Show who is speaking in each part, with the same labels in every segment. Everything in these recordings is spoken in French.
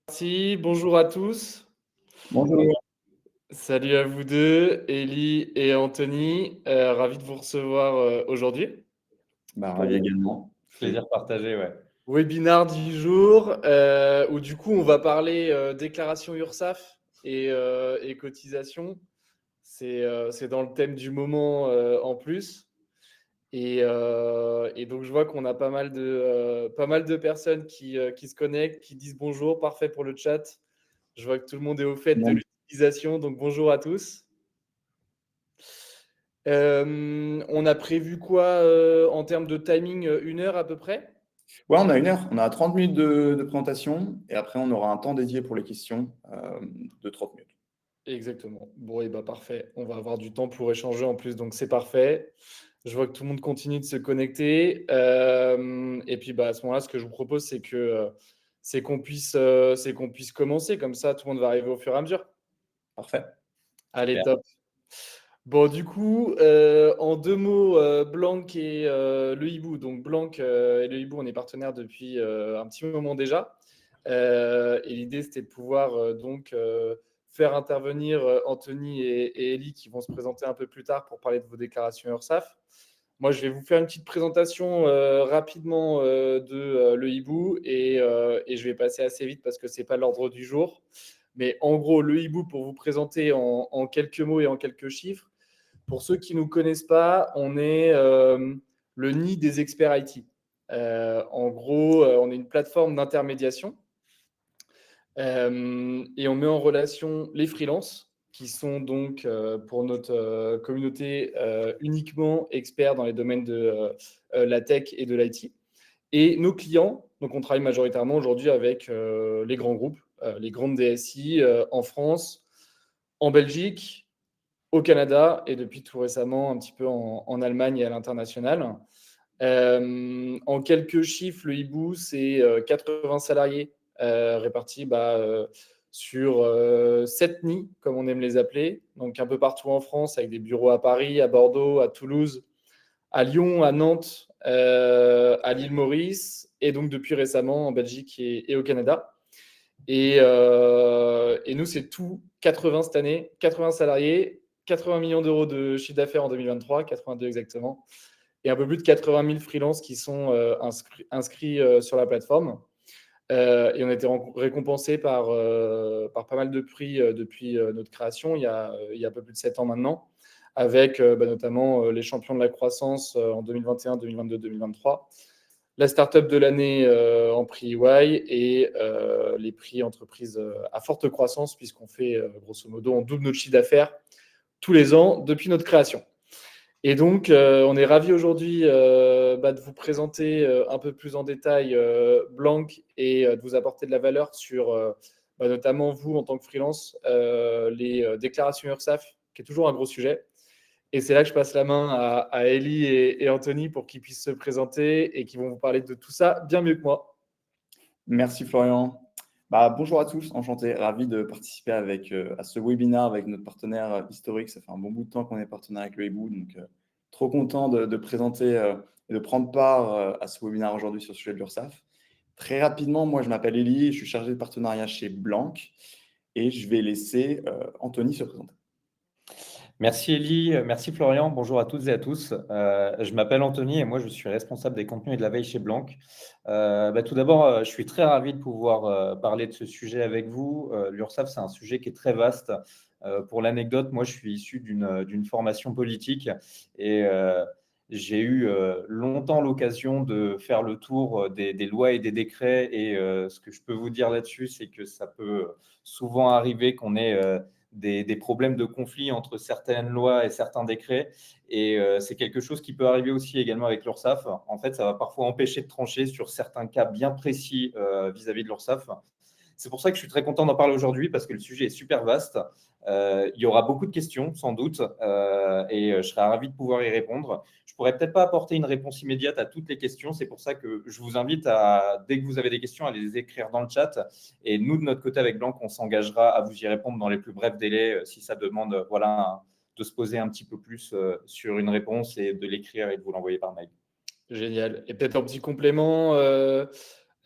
Speaker 1: Merci, bonjour à tous.
Speaker 2: Bonjour.
Speaker 1: Salut à vous deux, Élie et Anthony. Ravi de vous recevoir aujourd'hui pour
Speaker 2: Ravi
Speaker 1: le
Speaker 2: également.
Speaker 3: Plaisir partagé, ouais.
Speaker 1: webinar du jour où du coup on va parler déclaration URSSAF et cotisation. C'est dans le thème du moment en plus. Et donc je vois qu'on a pas mal de personnes qui se connectent, qui disent bonjour, parfait pour le chat. Je vois que tout le monde est au fait de
Speaker 2: Bon.
Speaker 1: l'utilisation, donc bonjour à tous. On a prévu quoi en termes de timing, 1 heure à peu près?
Speaker 2: Ouais, on a 1 heure. On a 30 minutes de présentation et après, on aura un temps dédié pour les questions de 30 minutes.
Speaker 1: Exactement. Bon, et bah parfait. On va avoir du temps pour échanger en plus, donc c'est parfait. Je vois que tout le monde continue de se connecter. Et puis bah, à ce moment-là, ce que je vous propose, c'est qu'on puisse commencer. Comme ça, tout le monde va arriver au fur et à mesure.
Speaker 2: Parfait.
Speaker 1: Allez,
Speaker 3: Super.
Speaker 1: top. Bon, du coup, en 2 mots, Blank et le hibou. Donc Blank et le hibou, on est partenaires depuis un petit moment déjà. Et l'idée, c'était de pouvoir faire intervenir Anthony et Ellie qui vont se présenter un peu plus tard pour parler de vos déclarations URSSAF. Moi, je vais vous faire une petite présentation rapidement de le hibou et je vais passer assez vite parce que ce n'est pas l'ordre du jour. Mais en gros, le hibou, pour vous présenter en quelques mots et en quelques chiffres, pour ceux qui ne nous connaissent pas, on est le nid des experts IT. En gros, on est une plateforme d'intermédiation et on met en relation les freelances qui sont donc pour notre communauté uniquement experts dans les domaines de la tech et de l'IT. Et nos clients, donc on travaille majoritairement aujourd'hui avec les grands groupes, les grandes DSI en France, en Belgique, au Canada et depuis tout récemment un petit peu en Allemagne et à l'international. En quelques chiffres, le hibou, c'est 80 salariés répartis sur 7 nids, comme on aime les appeler, donc un peu partout en France, avec des bureaux à Paris, à Bordeaux, à Toulouse, à Lyon, à Nantes, à l'île Maurice, et donc depuis récemment en Belgique et au Canada. Et nous, c'est tout 80 cette année, 80 salariés, 80 millions d'euros de chiffre d'affaires en 2023, 82 exactement, et un peu plus de 80 000 freelances qui sont inscrits sur la plateforme. Et on a été récompensé par pas mal de prix depuis notre création, il y a un peu plus de 7 ans maintenant, avec notamment les champions de la croissance en 2021, 2022, 2023, la startup de l'année en prix EY et les prix entreprises à forte croissance, puisqu'on fait, grosso modo, on double notre chiffre d'affaires tous les ans depuis notre création. Et donc, on est ravis aujourd'hui de vous présenter un peu plus en détail Blank et de vous apporter de la valeur sur notamment vous en tant que freelance, les déclarations URSSAF, qui est toujours un gros sujet. Et c'est là que je passe la main à Ellie et Anthony pour qu'ils puissent se présenter et qui vont vous parler de tout ça bien mieux que moi.
Speaker 2: Merci Florian. Bonjour à tous, enchanté, ravi de participer à ce webinaire avec notre partenaire historique. Ça fait un bon bout de temps qu'on est partenaire avec le Hibou, donc trop content de présenter et de prendre part à ce webinaire aujourd'hui sur le sujet de l'URSSAF. Très rapidement, moi je m'appelle Élie, je suis chargé de partenariat chez Blank et je vais laisser Anthony se présenter.
Speaker 3: Merci Elie, merci Florian, bonjour à toutes et à tous. Je m'appelle Anthony et moi je suis responsable des contenus et de la veille chez Blank. Tout d'abord, je suis très ravi de pouvoir parler de ce sujet avec vous. L'URSSAF, c'est un sujet qui est très vaste. Pour l'anecdote, moi je suis issu d'une formation politique et j'ai eu longtemps l'occasion de faire le tour des lois et des décrets. Et ce que je peux vous dire là-dessus, c'est que ça peut souvent arriver qu'on ait des problèmes de conflit entre certaines lois et certains décrets. Et c'est quelque chose qui peut arriver aussi également avec l'URSSAF. En fait, ça va parfois empêcher de trancher sur certains cas bien précis vis-à-vis de l'URSSAF. C'est pour ça que je suis très content d'en parler aujourd'hui parce que le sujet est super vaste. Il y aura beaucoup de questions, sans doute, et je serai ravi de pouvoir y répondre. Je ne pourrais peut-être pas apporter une réponse immédiate à toutes les questions. C'est pour ça que je vous invite dès que vous avez des questions, à les écrire dans le chat. Et nous, de notre côté, avec Blanc, on s'engagera à vous y répondre dans les plus brefs délais si ça demande de se poser un petit peu plus sur une réponse et de l'écrire et de vous l'envoyer par mail.
Speaker 1: Génial. Et peut-être un petit complément,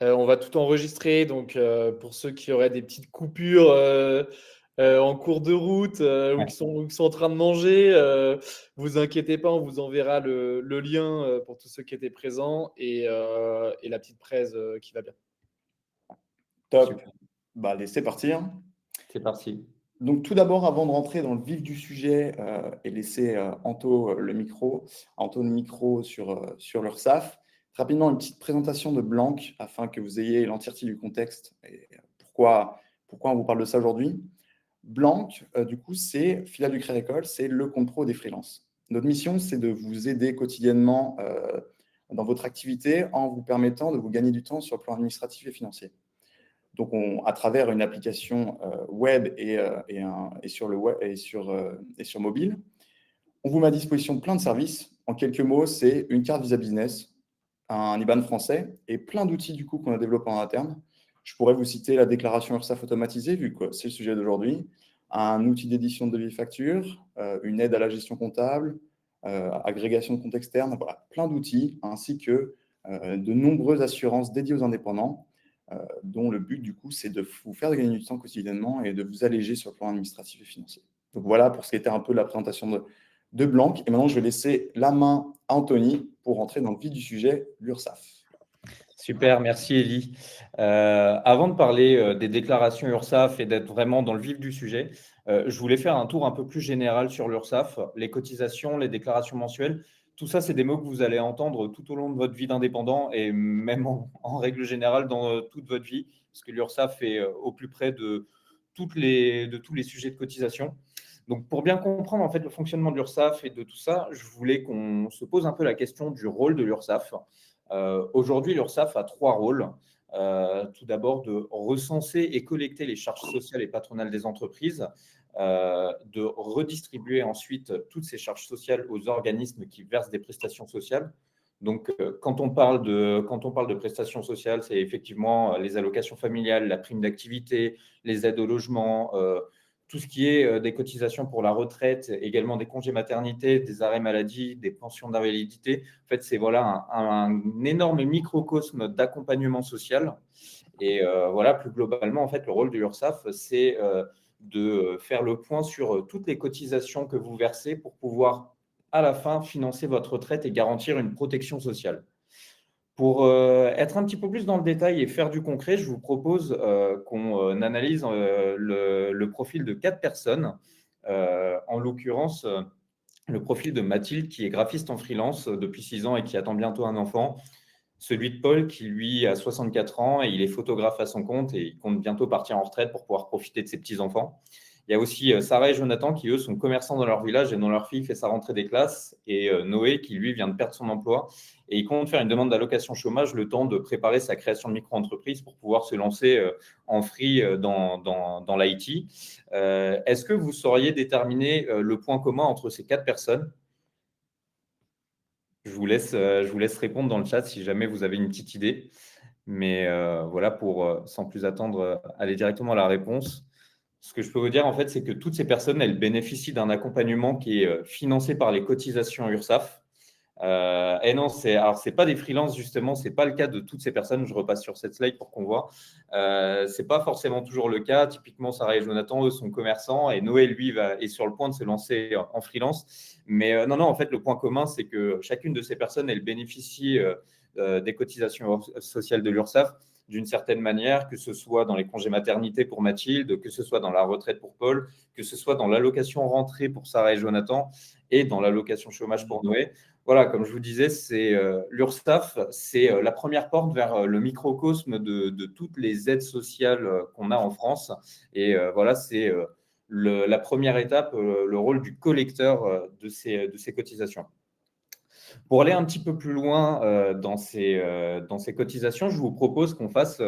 Speaker 1: On va tout enregistrer. Donc, pour ceux qui auraient des petites coupures en cours de route ou qui sont en train de manger, vous inquiétez pas, on vous enverra le lien pour tous ceux qui étaient présents et la petite presse qui va bien.
Speaker 2: Top.
Speaker 3: Super.
Speaker 2: Bah, allez, c'est parti, hein.
Speaker 3: C'est parti.
Speaker 2: Donc, tout d'abord, avant de rentrer dans le vif du sujet et laisser Anto le micro sur l'URSSAF, rapidement une petite présentation de Blank afin que vous ayez l'entièreté du contexte et pourquoi on vous parle de ça aujourd'hui. Blank, du coup, c'est filiale du Crédit Agricole, c'est le compte pro des freelances. Notre mission, c'est de vous aider quotidiennement dans votre activité en vous permettant de vous gagner du temps sur le plan administratif et financier. Donc, à travers une application web et sur mobile, on vous met à disposition plein de services. En quelques mots, c'est une carte Visa Business, un IBAN français et plein d'outils du coup qu'on a développés en interne. Je pourrais vous citer la déclaration URSSAF automatisée, vu que c'est le sujet d'aujourd'hui, un outil d'édition de devis facture, une aide à la gestion comptable, agrégation de comptes externes, voilà, plein d'outils, ainsi que de nombreuses assurances dédiées aux indépendants, dont le but, du coup, c'est de vous faire gagner du temps quotidiennement et de vous alléger sur le plan administratif et financier. Donc voilà pour ce qui était un peu la présentation de Blank. Et maintenant, je vais laisser la main à Anthony pour rentrer dans le vif du sujet, l'URSSAF.
Speaker 3: Super, merci Elie. Avant de parler des déclarations URSSAF et d'être vraiment dans le vif du sujet, je voulais faire un tour un peu plus général sur l'URSSAF, les cotisations, les déclarations mensuelles. Tout ça, c'est des mots que vous allez entendre tout au long de votre vie d'indépendant et même en règle générale dans toute votre vie, parce que l'URSSAF est au plus près de tous les sujets de cotisation. Donc, pour bien comprendre en fait le fonctionnement de l'URSSAF et de tout ça, je voulais qu'on se pose un peu la question du rôle de l'URSSAF. Aujourd'hui, l'URSSAF a 3 rôles. Tout d'abord, de recenser et collecter les charges sociales et patronales des entreprises, de redistribuer ensuite toutes ces charges sociales aux organismes qui versent des prestations sociales. Donc, quand on parle de prestations sociales, c'est effectivement les allocations familiales, la prime d'activité, les aides au logement, tout ce qui est des cotisations pour la retraite, également des congés maternité, des arrêts maladie, des pensions d'invalidité. En fait, c'est voilà un énorme microcosme d'accompagnement social. Et voilà, plus globalement, en fait, le rôle de l'URSSAF, c'est de faire le point sur toutes les cotisations que vous versez pour pouvoir, à la fin, financer votre retraite et garantir une protection sociale. Pour être un petit peu plus dans le détail et faire du concret, je vous propose qu'on analyse le profil de 4 personnes. En l'occurrence, le profil de Mathilde, qui est graphiste en freelance depuis 6 ans et qui attend bientôt un enfant. Celui de Paul, qui lui a 64 ans et il est photographe à son compte et il compte bientôt partir en retraite pour pouvoir profiter de ses petits-enfants. Il y a aussi Sarah et Jonathan qui, eux, sont commerçants dans leur village et dont leur fille fait sa rentrée des classes. Et Noé qui, lui, vient de perdre son emploi et il compte faire une demande d'allocation chômage le temps de préparer sa création de micro-entreprise pour pouvoir se lancer en free dans l'IT. Est-ce que vous sauriez déterminer le point commun entre ces 4 personnes ? Je vous laisse répondre dans le chat si jamais vous avez une petite idée. Mais voilà, pour sans plus attendre, aller directement à la réponse. Ce que je peux vous dire, en fait, c'est que toutes ces personnes, elles bénéficient d'un accompagnement qui est financé par les cotisations URSSAF. Et non, c'est pas des freelances, justement, c'est pas le cas de toutes ces personnes. Je repasse sur cette slide pour qu'on voit. C'est pas forcément toujours le cas. Typiquement, Sarah et Jonathan, eux, sont commerçants et Noé, lui, est sur le point de se lancer en freelance. Mais non, en fait, le point commun, c'est que chacune de ces personnes, elle bénéficie des cotisations sociales de l'URSSAF d'une certaine manière, que ce soit dans les congés maternité pour Mathilde, que ce soit dans la retraite pour Paul, que ce soit dans l'allocation rentrée pour Sarah et Jonathan et dans l'allocation chômage pour Noé. Voilà, comme je vous disais, c'est l'URSSAF, c'est la première porte vers le microcosme de toutes les aides sociales qu'on a en France. Et voilà, c'est la première étape, le rôle du collecteur de ces cotisations. Pour aller un petit peu plus loin dans ces cotisations, je vous propose qu'on fasse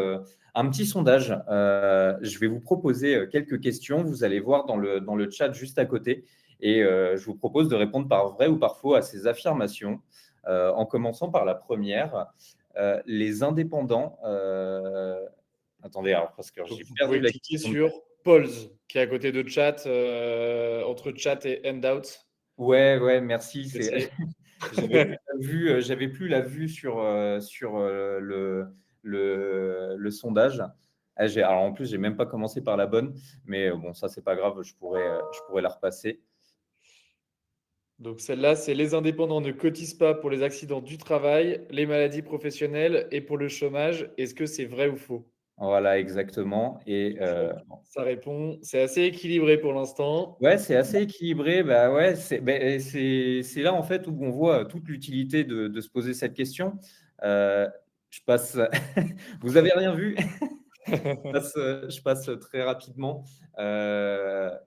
Speaker 3: un petit sondage. Je vais vous proposer quelques questions. Vous allez voir dans le chat juste à côté. Et je vous propose de répondre par vrai ou par faux à ces affirmations, en commençant par la première. Les indépendants… attendez, alors, parce que j'ai
Speaker 1: Vous
Speaker 3: perdu
Speaker 1: pouvez
Speaker 3: la
Speaker 1: cliquer
Speaker 3: question.
Speaker 1: sur Polls, qui est à côté de chat, entre chat et handout.
Speaker 3: Ouais, merci.
Speaker 1: C'est
Speaker 3: J'avais plus la vue sur le sondage. Alors en plus, je n'ai même pas commencé par la bonne, mais bon, ça, c'est pas grave, je pourrais la repasser.
Speaker 1: Donc celle-là, c'est les indépendants ne cotisent pas pour les accidents du travail, les maladies professionnelles et pour le chômage. Est-ce que c'est vrai ou faux?
Speaker 3: Voilà, exactement. Et
Speaker 1: Ça répond, c'est assez équilibré pour l'instant.
Speaker 3: ouais, c'est assez équilibré. Bah ouais, c'est là en fait où on voit toute l'utilité de se poser cette question. Je passe. Vous avez rien vu? Je passe très rapidement.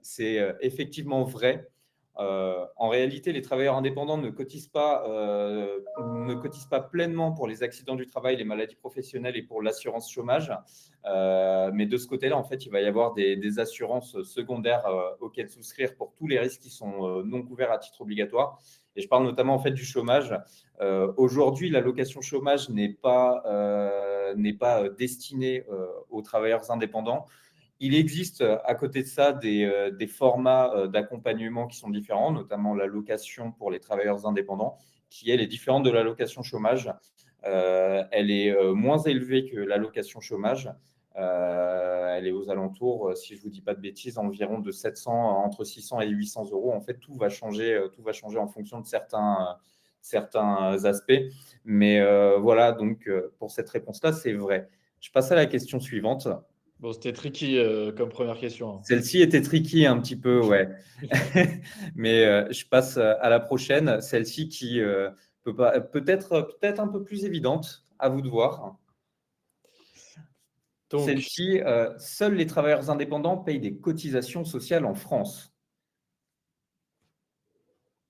Speaker 3: C'est effectivement vrai. En réalité, les travailleurs indépendants ne cotisent pas pleinement pour les accidents du travail, les maladies professionnelles et pour l'assurance chômage. Mais de ce côté-là, en fait, il va y avoir des assurances secondaires auxquelles souscrire pour tous les risques qui sont non couverts à titre obligatoire. Et je parle notamment en fait du chômage. Aujourd'hui, l'allocation chômage n'est pas destinée aux travailleurs indépendants. Il existe à côté de ça des formats d'accompagnement qui sont différents, notamment l'allocation pour les travailleurs indépendants, qui elle est différente de l'allocation chômage. Elle est moins élevée que l'allocation chômage. Elle est aux alentours, si je ne vous dis pas de bêtises, environ de 700, entre 600 et 800 euros. En fait, tout va changer en fonction de certains aspects. Mais voilà, donc pour cette réponse-là, c'est vrai. Je passe à la question suivante.
Speaker 1: Bon, c'était tricky comme première question, hein.
Speaker 3: Celle-ci était tricky un petit peu, ouais. Mais je passe à la prochaine, celle-ci qui peut-être un peu plus évidente, à vous de voir.
Speaker 1: Donc,
Speaker 3: Celle-ci, seuls les travailleurs indépendants payent des cotisations sociales en France.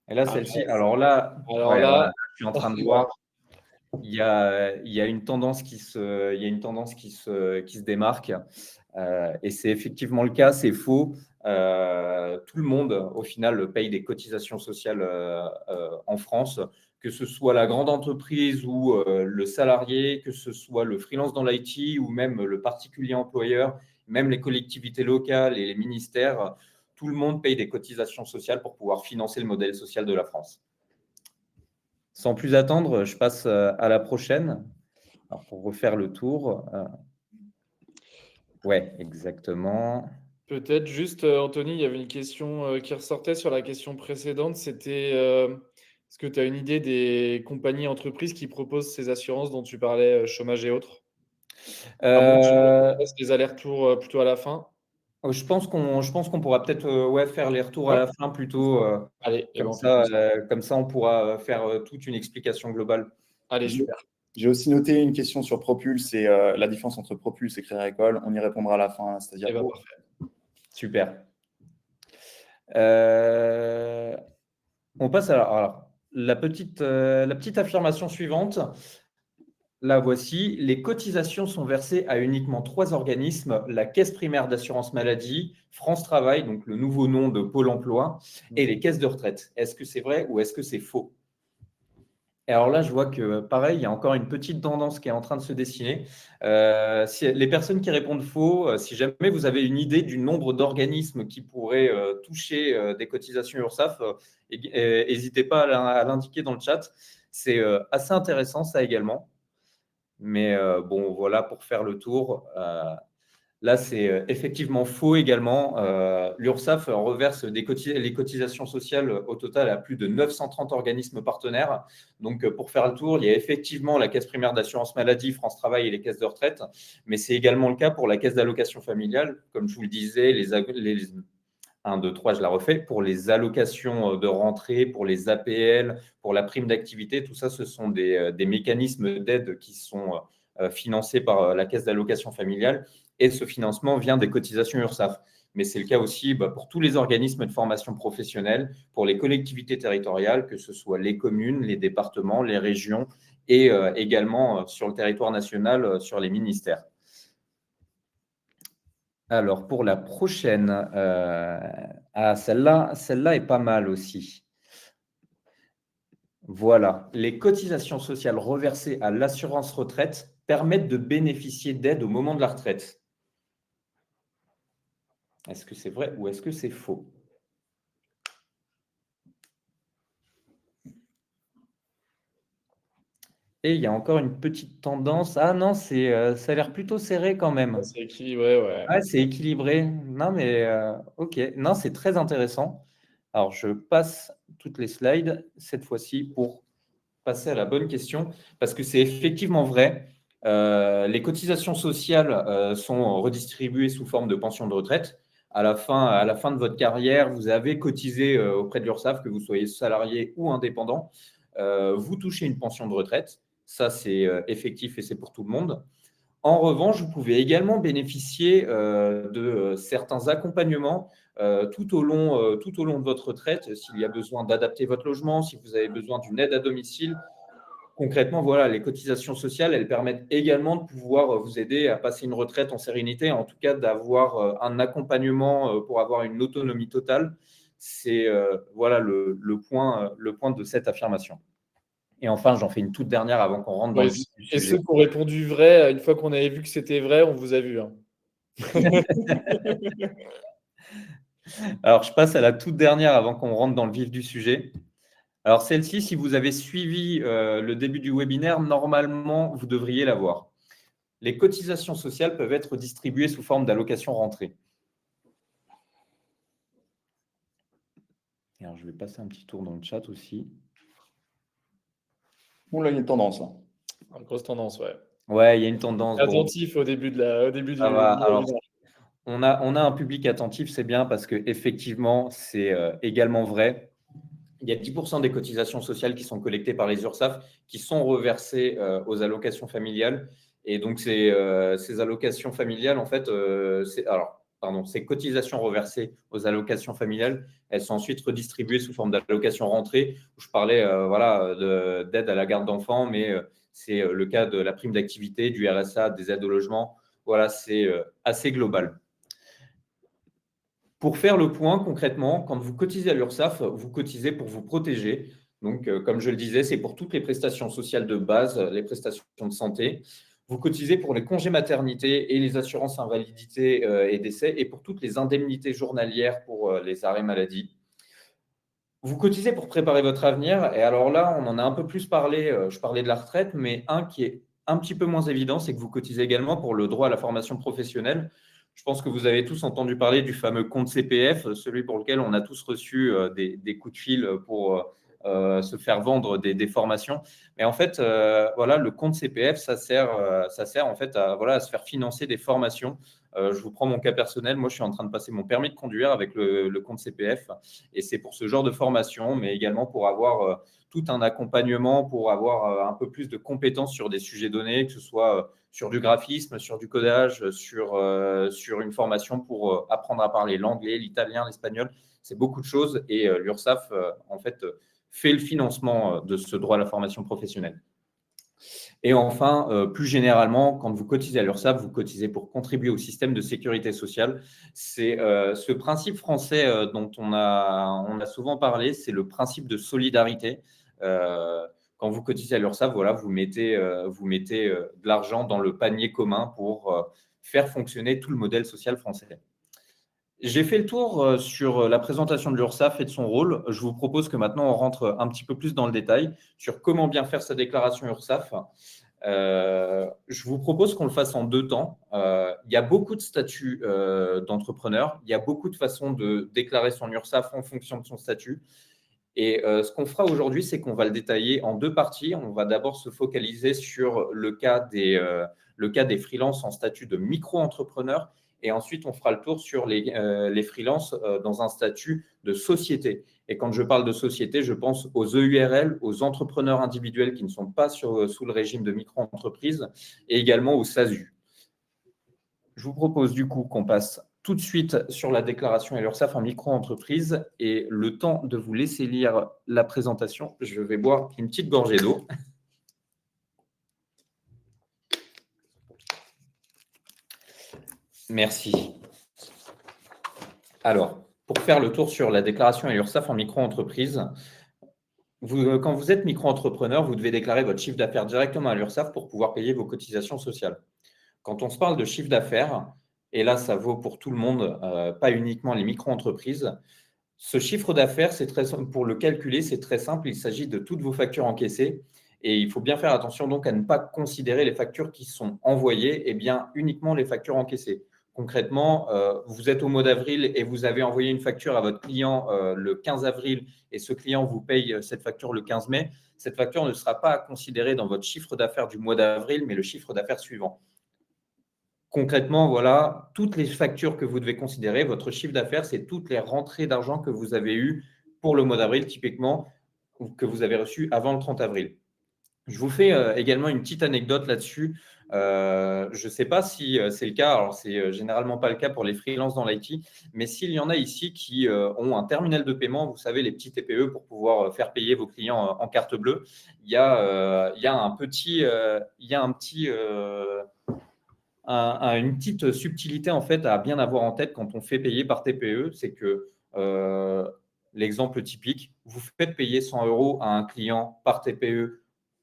Speaker 3: Et là, celle-ci, alors là,
Speaker 1: alors
Speaker 3: ouais, voilà,
Speaker 1: là,
Speaker 3: je suis en train de voir, il y a une tendance qui se démarque. Et c'est effectivement le cas, c'est faux. Tout le monde, au final, paye des cotisations sociales en France, que ce soit la grande entreprise ou le salarié, que ce soit le freelance dans l'IT ou même le particulier employeur, même les collectivités locales et les ministères. Tout le monde paye des cotisations sociales pour pouvoir financer le modèle social de la France. Sans plus attendre, je passe à la prochaine. Alors, pour refaire le tour. Ouais, exactement.
Speaker 1: peut-être juste, Anthony, il y avait une question qui ressortait sur la question précédente. C'était est-ce que tu as une idée des compagnies entreprises qui proposent ces assurances dont tu parlais, chômage et autres? À moins que tu
Speaker 3: Euh,
Speaker 1: fasses les allers-retours plutôt à la fin.
Speaker 3: je pense qu'on pourra peut-être ouais, faire les retours à
Speaker 1: Ouais.
Speaker 3: la fin plutôt.
Speaker 1: Allez, et ben on fait comme ça.
Speaker 3: Comme ça, on pourra faire toute une explication globale.
Speaker 1: Allez,
Speaker 2: J'ai
Speaker 1: super.
Speaker 2: j'ai aussi noté une question sur Propulse et la différence entre Propulse et Crédit Agricole. On y répondra à la fin, c'est-à-dire
Speaker 1: Et ben parfait.
Speaker 3: Super. Euh, on passe alors, la petite affirmation suivante. La voici. Les cotisations sont versées à uniquement 3 organismes, la Caisse primaire d'assurance maladie, France Travail, donc le nouveau nom de Pôle emploi, et les caisses de retraite. Est-ce que c'est vrai ou est-ce que c'est faux? Et alors là, je vois que pareil, il y a encore une petite tendance qui est en train de se dessiner. Si les personnes qui répondent faux, si jamais vous avez une idée du nombre d'organismes qui pourraient toucher des cotisations URSSAF, n'hésitez pas à l'indiquer dans le chat. C'est assez intéressant ça également. Mais bon, voilà, pour faire le tour, là, c'est effectivement faux également. L'URSSAF reverse les cotisations sociales au total à plus de 930 organismes partenaires. Donc, pour faire le tour, il y a effectivement la Caisse primaire d'assurance maladie, France Travail et les caisses de retraite, mais c'est également le cas pour la Caisse d'allocation familiale. Comme je vous le disais, les 1, 2, 3, je la refais. Pour les allocations de rentrée, pour les APL, pour la prime d'activité, tout ça, ce sont des mécanismes d'aide qui sont financés par la caisse d'allocation familiale. Et ce financement vient des cotisations URSSAF. Mais c'est le cas aussi pour tous les organismes de formation professionnelle, pour les collectivités territoriales, que ce soit les communes, les départements, les régions et également sur le territoire national, sur les ministères. Alors, pour la prochaine, celle-là est pas mal aussi. Voilà, les cotisations sociales reversées à l'assurance retraite permettent de bénéficier d'aide au moment de la retraite. Est-ce que c'est vrai ou est-ce que c'est faux? Et il y a encore une petite tendance. Ah non, ça a l'air plutôt serré quand
Speaker 1: Ouais,
Speaker 3: même.
Speaker 1: c'est équilibré, ouais.
Speaker 3: Ouais, c'est équilibré. Non, mais ok. Non, c'est très intéressant. Alors, je passe toutes les slides cette fois-ci pour passer à la bonne question, parce que c'est effectivement vrai. Les cotisations sociales sont redistribuées sous forme de pension de retraite. À la fin de votre carrière, vous avez cotisé auprès de l'URSSAF, que vous soyez salarié ou indépendant. Vous touchez une pension de retraite. Ça, c'est effectif et c'est pour tout le monde. En revanche, vous pouvez également bénéficier de certains accompagnements tout au long de votre retraite, s'il y a besoin d'adapter votre logement, si vous avez besoin d'une aide à domicile. Concrètement, voilà, les cotisations sociales, elles permettent également de pouvoir vous aider à passer une retraite en sérénité, en tout cas d'avoir un accompagnement pour avoir une autonomie totale. C'est voilà le point de cette affirmation. Et enfin, j'en fais une toute dernière avant qu'on rentre dans
Speaker 1: Ouais,
Speaker 3: le vif du
Speaker 1: et ceux
Speaker 3: sujet.
Speaker 1: qui ont répondu vrai, une fois qu'on avait vu que c'était vrai, on vous a vu, hein.
Speaker 3: Alors, je passe à la toute dernière avant qu'on rentre dans le vif du sujet. Alors, celle-ci, si vous avez suivi le début du webinaire, normalement, vous devriez la voir. Les cotisations sociales peuvent être distribuées sous forme d'allocation rentrée. Alors, je vais passer un petit tour dans le chat aussi.
Speaker 2: Là, il y a une tendance, là.
Speaker 1: Une grosse tendance, ouais.
Speaker 3: Ouais, il y a une tendance. Bon,
Speaker 1: Attentif au début du
Speaker 3: ça va. Alors,
Speaker 1: webinaire.
Speaker 3: on a un public attentif, c'est bien parce qu'effectivement, c'est également vrai. Il y a 10% des cotisations sociales qui sont collectées par les URSSAF qui sont reversées aux allocations familiales. Et donc, ces allocations familiales, en fait, ces cotisations reversées aux allocations familiales, elles sont ensuite redistribuées sous forme d'allocations rentrées. Où je parlais d'aide à la garde d'enfants, mais c'est le cas de la prime d'activité, du RSA, des aides au logement. Voilà, c'est assez global. Pour faire le point, concrètement, quand vous cotisez à l'URSSAF, vous cotisez pour vous protéger. Donc, comme je le disais, c'est pour toutes les prestations sociales de base, les prestations de santé. Vous cotisez pour les congés maternité et les assurances invalidité et décès et pour toutes les indemnités journalières pour les arrêts maladie. Vous cotisez pour préparer votre avenir. Et alors là, on en a un peu plus parlé. Je parlais de la retraite, mais un qui est un petit peu moins évident, c'est que vous cotisez également pour le droit à la formation professionnelle. Je pense que vous avez tous entendu parler du fameux compte CPF, celui pour lequel on a tous reçu des coups de fil pour se faire vendre des formations. Mais en fait, voilà, le compte CPF, ça sert en fait à se faire financer des formations. Je vous prends mon cas personnel. Moi, je suis en train de passer mon permis de conduire avec le compte CPF. Et c'est pour ce genre de formation, mais également pour avoir tout un accompagnement, pour avoir un peu plus de compétences sur des sujets donnés, que ce soit sur du graphisme, sur du codage, sur une formation pour apprendre à parler l'anglais, l'italien, l'espagnol. C'est beaucoup de choses. Et l'URSSAF, en fait, fait le financement de ce droit à la formation professionnelle. Et enfin, plus généralement, quand vous cotisez à l'URSSAF, vous cotisez pour contribuer au système de sécurité sociale. C'est ce principe français dont on a souvent parlé, c'est le principe de solidarité. Quand vous cotisez à l'URSSAF, voilà, vous mettez de l'argent dans le panier commun pour faire fonctionner tout le modèle social français. J'ai fait le tour sur la présentation de l'URSSAF et de son rôle. Je vous propose que maintenant, on rentre un petit peu plus dans le détail sur comment bien faire sa déclaration URSSAF. Je vous propose qu'on le fasse en 2 temps. Il y a beaucoup de statuts d'entrepreneurs. Il y a beaucoup de façons de déclarer son URSSAF en fonction de son statut. Et ce qu'on fera aujourd'hui, c'est qu'on va le détailler en 2 parties. On va d'abord se focaliser sur le cas des freelances en statut de micro-entrepreneur. Et ensuite, on fera le tour sur les freelances dans un statut de société. Et quand je parle de société, je pense aux EURL, aux entrepreneurs individuels qui ne sont pas sous le régime de micro-entreprise et également aux SASU. Je vous propose du coup qu'on passe tout de suite sur la déclaration et l'URSSAF en micro-entreprise. Et le temps de vous laisser lire la présentation, je vais boire une petite gorgée d'eau. Merci. Alors, pour faire le tour sur la déclaration et l'URSSAF en micro-entreprise, quand vous êtes micro-entrepreneur, vous devez déclarer votre chiffre d'affaires directement à l'URSSAF pour pouvoir payer vos cotisations sociales. Quand on se parle de chiffre d'affaires, et là, ça vaut pour tout le monde, pas uniquement les micro-entreprises, ce chiffre d'affaires, pour le calculer, c'est très simple. Il s'agit de toutes vos factures encaissées Et il faut bien faire attention donc à ne pas considérer les factures qui sont envoyées, et bien uniquement les factures encaissées. Concrètement, vous êtes au mois d'avril et vous avez envoyé une facture à votre client le 15 avril et ce client vous paye cette facture le 15 mai. Cette facture ne sera pas considérée dans votre chiffre d'affaires du mois d'avril, mais le chiffre d'affaires suivant. Concrètement, voilà, toutes les factures que vous devez considérer, votre chiffre d'affaires, c'est toutes les rentrées d'argent que vous avez eues pour le mois d'avril, typiquement, ou que vous avez reçues avant le 30 avril. Je vous fais également une petite anecdote là-dessus. Je ne sais pas si c'est le cas, alors c'est généralement pas le cas pour les freelances dans l'IT, mais s'il y en a ici qui ont un terminal de paiement, vous savez, les petits TPE pour pouvoir faire payer vos clients en carte bleue, il y a une petite subtilité en fait à bien avoir en tête quand on fait payer par TPE, c'est que l'exemple typique, vous faites payer 100 € à un client par TPE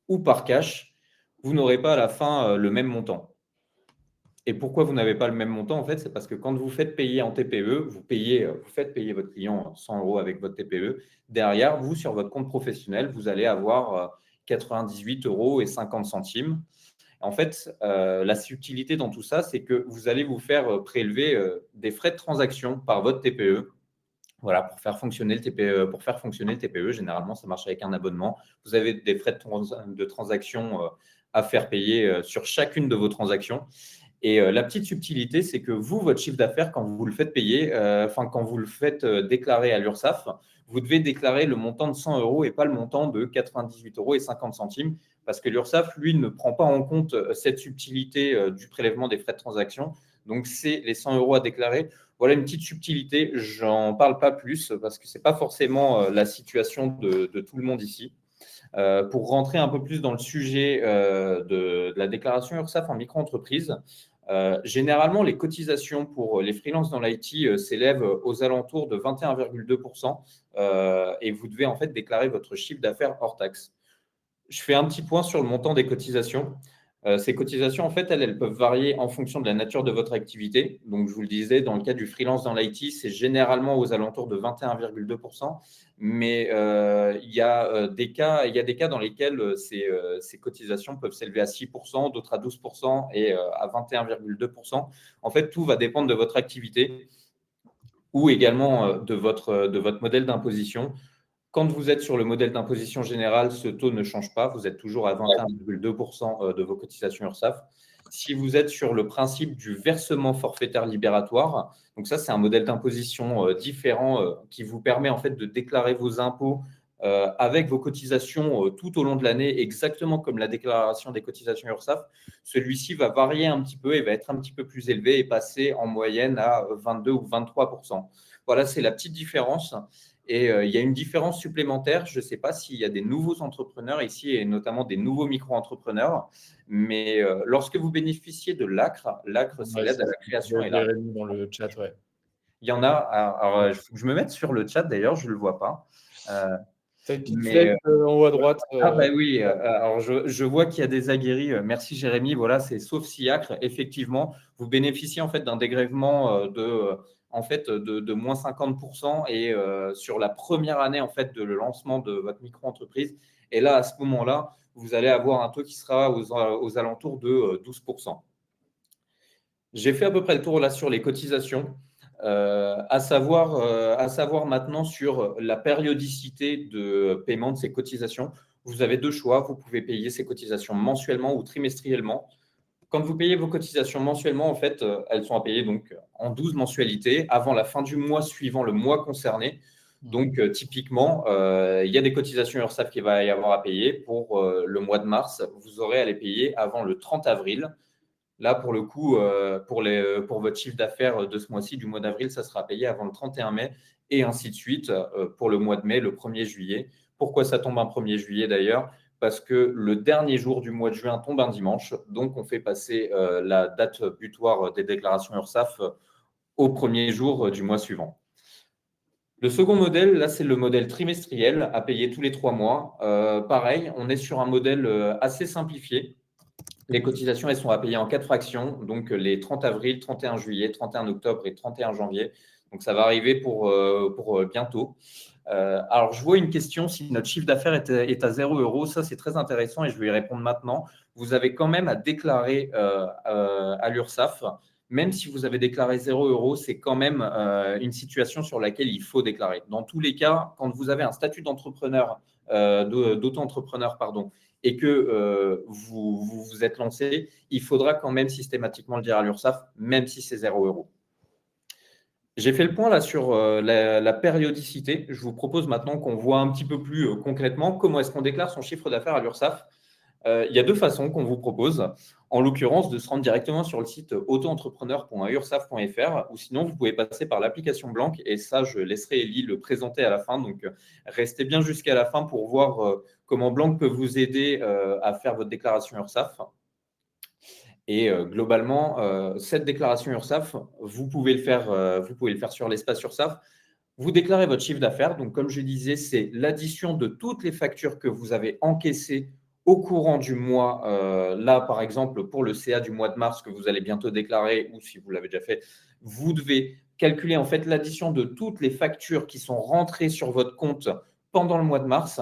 Speaker 3: ou par cash, vous n'aurez pas à la fin le même montant. Et pourquoi vous n'avez pas le même montant? En fait, c'est parce que quand vous faites payer en TPE, vous faites payer votre client 100 € avec votre TPE. Derrière, vous, sur votre compte professionnel, vous allez avoir 98,50 €. En fait, la subtilité dans tout ça, c'est que vous allez vous faire prélever des frais de transaction par votre TPE. Voilà, pour faire fonctionner le TPE, généralement, ça marche avec un abonnement. Vous avez des frais de transaction à faire payer sur chacune de vos transactions. Et la petite subtilité, c'est que vous, votre chiffre d'affaires, quand vous le faites payer, quand vous le faites déclarer à l'URSSAF, vous devez déclarer le montant de 100 € et pas le montant de 98,50 € parce que l'URSSAF, lui, ne prend pas en compte cette subtilité du prélèvement des frais de transaction. Donc, c'est les 100 € à déclarer. Voilà une petite subtilité. J'en parle pas plus parce que ce n'est pas forcément la situation de tout le monde ici. Pour rentrer un peu plus dans le sujet de la déclaration URSSAF en micro-entreprise, généralement, les cotisations pour les freelances dans l'IT s'élèvent aux alentours de 21,2% et vous devez en fait déclarer votre chiffre d'affaires hors taxe. Je fais un petit point sur le montant des cotisations. Ces cotisations, en fait, elles peuvent varier en fonction de la nature de votre activité. Donc, je vous le disais, dans le cas du freelance dans l'IT, c'est généralement aux alentours de 21,2%. Mais il y a des cas dans lesquels ces cotisations peuvent s'élever à 6%, d'autres à 12% et à 21,2%. En fait, tout va dépendre de votre activité ou également de votre modèle d'imposition. Quand vous êtes sur le modèle d'imposition générale, ce taux ne change pas. Vous êtes toujours à 21,2% de vos cotisations URSSAF. Si vous êtes sur le principe du versement forfaitaire libératoire, donc ça, c'est un modèle d'imposition différent qui vous permet en fait de déclarer vos impôts avec vos cotisations tout au long de l'année, exactement comme la déclaration des cotisations URSSAF. Celui-ci va varier un petit peu et va être un petit peu plus élevé et passer en moyenne à 22 ou 23%. Voilà, c'est la petite différence. Et il y a une différence supplémentaire. Je ne sais pas s'il y a des nouveaux entrepreneurs ici et notamment des nouveaux micro-entrepreneurs, mais lorsque vous bénéficiez de l'ACRE, c'est l'aide à la création et la…
Speaker 1: dans le chat, ouais.
Speaker 3: Il y en a. Alors, il faut que je me mette sur le chat d'ailleurs, je ne le vois pas.
Speaker 1: Tu as une petite flèche en haut à droite.
Speaker 3: Ah bah oui, alors je vois qu'il y a des aguerris. Merci Jérémy. Voilà, c'est sauf si ACRE, effectivement, vous bénéficiez en fait d'un dégrèvement de moins 50% et sur la première année en fait de le lancement de votre micro-entreprise. Et là, à ce moment-là, vous allez avoir un taux qui sera aux alentours de 12%. J'ai fait à peu près le tour là sur les cotisations. À savoir maintenant sur la périodicité de paiement de ces cotisations. Vous avez deux choix. Vous pouvez payer ces cotisations mensuellement ou trimestriellement. Quand vous payez vos cotisations mensuellement, en fait, elles sont à payer donc en 12 mensualités avant la fin du mois suivant le mois concerné. Donc, typiquement, il y a des cotisations URSSAF qu'il va y avoir à payer pour le mois de mars. Vous aurez à les payer avant le 30 avril. Là, pour le coup, pour votre chiffre d'affaires de ce mois-ci, du mois d'avril, ça sera payé avant le 31 mai et ainsi de suite pour le mois de mai, le 1er juillet. Pourquoi ça tombe un 1er juillet d'ailleurs? Parce que le dernier jour du mois de juin tombe un dimanche. Donc, on fait passer la date butoir des déclarations URSSAF au 1er jour du mois suivant. Le second modèle, là, c'est le modèle trimestriel à payer tous les 3 mois. Pareil, on est sur un modèle assez simplifié. Les cotisations, elles sont à payer en 4 fractions, donc les 30 avril, 31 juillet, 31 octobre et 31 janvier. Donc, ça va arriver pour bientôt. Alors, je vois une question, si notre chiffre d'affaires est à 0 euros, ça c'est très intéressant et je vais y répondre maintenant. Vous avez quand même à déclarer à l'URSSAF, même si vous avez déclaré 0 euros, c'est quand même une situation sur laquelle il faut déclarer. Dans tous les cas, quand vous avez un statut d'entrepreneur, d'auto-entrepreneur, pardon, et que vous êtes lancé, il faudra quand même systématiquement le dire à l'URSSAF, même si c'est 0 euros. J'ai fait le point là sur la périodicité. Je vous propose maintenant qu'on voit un petit peu plus concrètement comment est-ce qu'on déclare son chiffre d'affaires à l'URSSAF. Il y a deux façons qu'on vous propose. En l'occurrence, de se rendre directement sur le site autoentrepreneur.ursaf.fr ou sinon, vous pouvez passer par l'application Blank et ça, je laisserai Elie le présenter à la fin. Donc, restez bien jusqu'à la fin pour voir comment Blank peut vous aider à faire votre déclaration URSSAF. Et globalement, cette déclaration URSSAF, vous pouvez le faire sur l'espace URSSAF. Vous déclarez votre chiffre d'affaires. Donc, comme je disais, c'est l'addition de toutes les factures que vous avez encaissées au courant du mois. Là, par exemple, pour le CA du mois de mars que vous allez bientôt déclarer, ou si vous l'avez déjà fait, vous devez calculer en fait l'addition de toutes les factures qui sont rentrées sur votre compte pendant le mois de mars.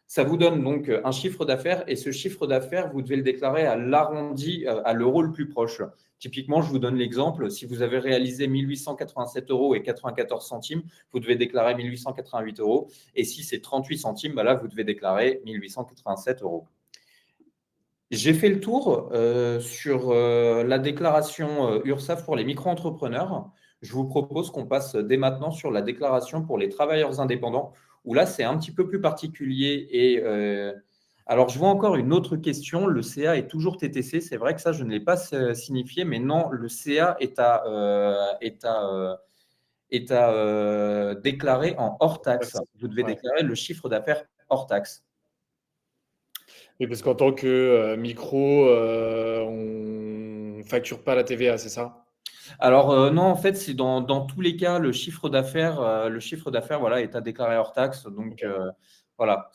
Speaker 3: Ça vous donne donc un chiffre d'affaires et ce chiffre d'affaires, vous devez le déclarer à l'arrondi, à l'euro le plus proche. Typiquement, je vous donne l'exemple, si vous avez réalisé 1 887 euros et 94 centimes, vous devez déclarer 1 888 euros. Et si c'est 38 centimes, bah là, vous devez déclarer 1 887 euros. J'ai fait le tour sur la déclaration URSSAF pour les micro-entrepreneurs. Je vous propose qu'on passe dès maintenant sur la déclaration pour les travailleurs indépendants, où là, c'est un petit peu plus particulier. Et alors, je vois encore une autre question. Le CA est toujours TTC. C'est vrai que ça, je ne l'ai pas signifié, mais non, le CA est à déclarer en hors taxe. Vous devez déclarer le chiffre d'affaires hors taxe.
Speaker 1: Oui, parce qu'en tant que micro, on ne facture pas la TVA, c'est ça?
Speaker 3: Alors non, en fait, c'est dans tous les cas, le chiffre d'affaires voilà, est à déclarer hors taxe. Donc voilà,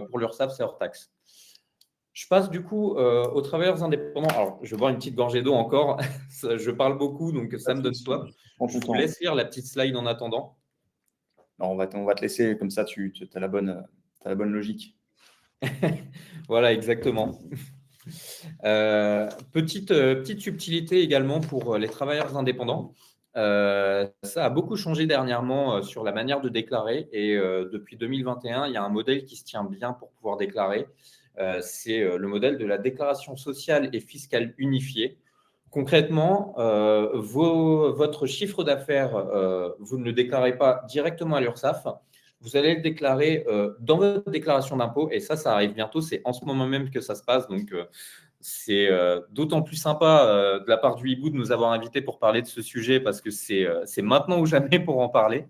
Speaker 3: pour l'URSSAF, c'est hors taxe. Je passe du coup aux travailleurs indépendants. Alors, je vais boire une petite gorgée d'eau encore. Je parle beaucoup, donc ça me donne soif. Je vous laisse lire la petite slide en attendant.
Speaker 2: Non, on va te laisser comme ça, tu as la bonne logique.
Speaker 3: Voilà, exactement. Petite subtilité également pour les travailleurs indépendants. Ça a beaucoup changé dernièrement sur la manière de déclarer et depuis 2021, il y a un modèle qui se tient bien pour pouvoir déclarer. C'est le modèle de la déclaration sociale et fiscale unifiée. Concrètement, votre chiffre d'affaires, vous ne le déclarez pas directement à l'URSSAF. Vous allez le déclarer dans votre déclaration d'impôt et ça arrive bientôt. C'est en ce moment même que ça se passe. Donc, c'est d'autant plus sympa de la part du Hibou de nous avoir invités pour parler de ce sujet parce que c'est maintenant ou jamais pour en parler.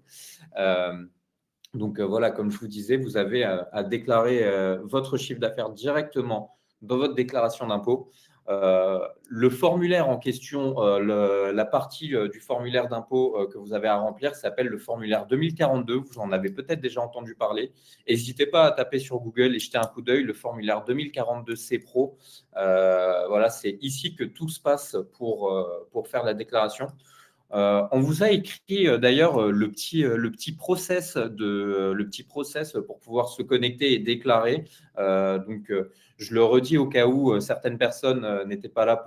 Speaker 3: Donc voilà, comme je vous disais, vous avez à déclarer votre chiffre d'affaires directement dans votre déclaration d'impôt. Le formulaire en question, la partie du formulaire d'impôt que vous avez à remplir s'appelle le formulaire 2042. Vous en avez peut-être déjà entendu parler. N'hésitez pas à taper sur Google et jeter un coup d'œil, le formulaire 2042 C Pro. Voilà, c'est ici que tout se passe pour faire la déclaration. On vous a écrit d'ailleurs le petit process pour pouvoir se connecter et déclarer. Donc, je le redis au cas où certaines personnes n'étaient pas là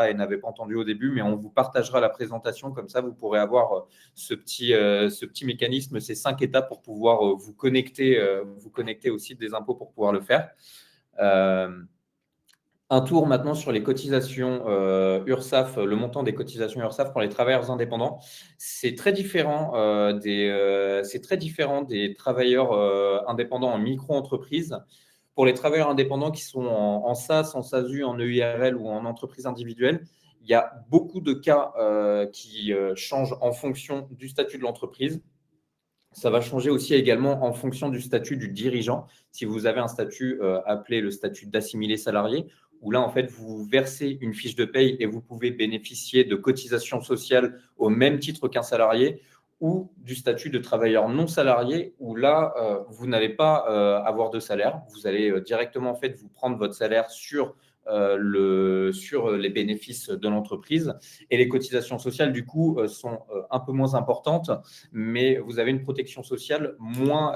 Speaker 3: et n'avaient pas entendu au début, mais on vous partagera la présentation comme ça, vous pourrez avoir ce petit mécanisme, ces 5 étapes pour pouvoir vous connecter au site des impôts pour pouvoir le faire. Un tour maintenant sur les cotisations URSSAF, le montant des cotisations URSSAF pour les travailleurs indépendants. C'est très différent des travailleurs indépendants en micro-entreprise. Pour les travailleurs indépendants qui sont en SAS, en SASU, en EURL ou en entreprise individuelle, il y a beaucoup de cas qui changent en fonction du statut de l'entreprise. Ça va changer aussi également en fonction du statut du dirigeant. Si vous avez un statut appelé le statut d'assimilé salarié, où là, en fait, vous versez une fiche de paye et vous pouvez bénéficier de cotisations sociales au même titre qu'un salarié, ou du statut de travailleur non salarié, où là, vous n'allez pas avoir de salaire. Vous allez directement, en fait, vous prendre votre salaire sur sur les bénéfices de l'entreprise. Et les cotisations sociales, du coup, sont un peu moins importantes, mais vous avez une protection sociale moins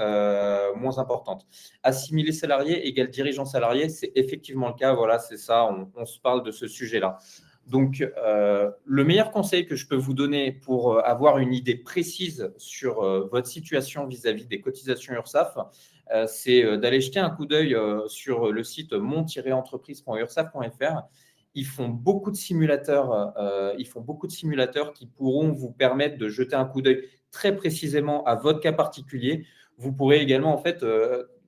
Speaker 3: importante. Assimiler salarié égale dirigeant salarié, c'est effectivement le cas. Voilà, c'est ça, on se parle de ce sujet-là. Donc, le meilleur conseil que je peux vous donner pour avoir une idée précise sur votre situation vis-à-vis des cotisations URSSAF, c'est d'aller jeter un coup d'œil sur le site mon-entreprise.ursaf.fr. Ils font beaucoup de simulateurs qui pourront vous permettre de jeter un coup d'œil très précisément à votre cas particulier. Vous pourrez également en fait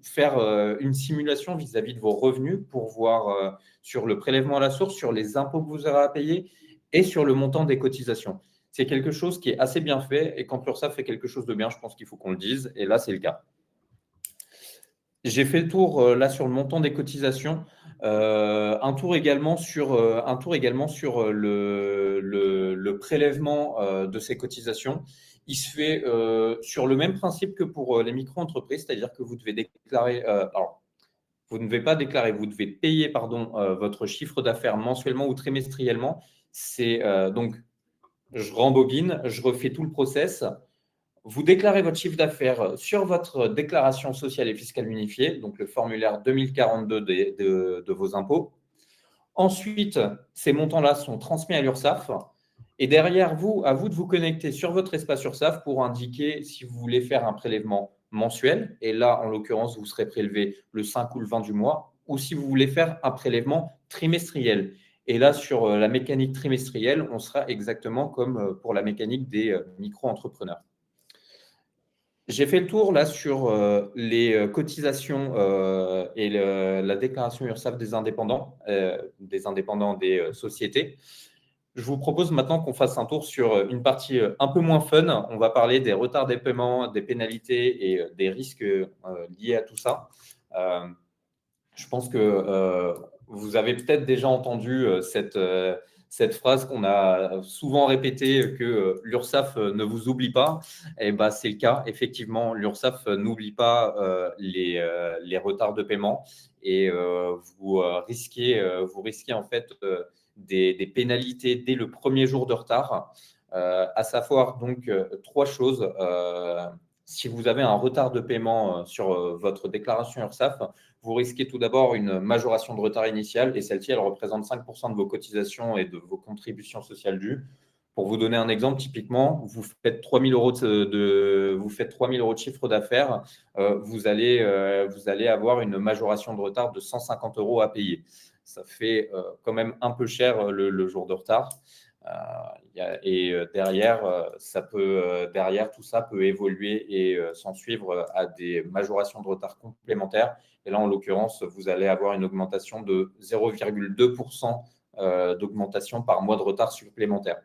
Speaker 3: faire une simulation vis-à-vis de vos revenus pour voir sur le prélèvement à la source, sur les impôts que vous aurez à payer et sur le montant des cotisations. C'est quelque chose qui est assez bien fait et quand l'URSSAF fait quelque chose de bien, je pense qu'il faut qu'on le dise et là, c'est le cas. J'ai fait le tour là sur le montant des cotisations, un tour également sur le prélèvement de ces cotisations. Il se fait sur le même principe que pour les micro-entreprises, c'est-à-dire que vous devez déclarer, vous ne devez pas déclarer, vous devez payer votre chiffre d'affaires mensuellement ou trimestriellement. Donc, je rembobine, je refais tout le process. Vous déclarez votre chiffre d'affaires sur votre déclaration sociale et fiscale unifiée, donc le formulaire 2042 de vos impôts. Ensuite, ces montants-là sont transmis à l'URSSAF. Et derrière vous, à vous de vous connecter sur votre espace URSSAF pour indiquer si vous voulez faire un prélèvement mensuel. Et là, en l'occurrence, vous serez prélevé le 5 ou le 20 du mois. Ou si vous voulez faire un prélèvement trimestriel. Et là, sur la mécanique trimestrielle, on sera exactement comme pour la mécanique des micro-entrepreneurs. J'ai fait le tour là sur les cotisations et la déclaration URSSAF des indépendants des sociétés. Je vous propose maintenant qu'on fasse un tour sur une partie un peu moins fun. On va parler des retards des paiements, des pénalités et des risques liés à tout ça. Je pense que vous avez peut-être déjà entendu cette phrase qu'on a souvent répétée, que l'URSSAF ne vous oublie pas. Et ben, c'est le cas. Effectivement, l'URSSAF n'oublie pas les retards de paiement et vous risquez en fait des pénalités dès le premier jour de retard. À savoir donc trois choses. Si vous avez un retard de paiement sur votre déclaration URSSAF, vous risquez tout d'abord une majoration de retard initial et celle-ci, elle représente 5% de vos cotisations et de vos contributions sociales dues. Pour vous donner un exemple, typiquement, vous faites 3 000 euros de chiffre d'affaires, vous allez avoir une majoration de retard de 150 euros à payer. Ça fait quand même un peu cher le jour de retard. Derrière, tout ça peut évoluer et s'en suivre à des majorations de retard complémentaires. Et là, en l'occurrence, vous allez avoir une augmentation de 0,2% d'augmentation par mois de retard supplémentaire.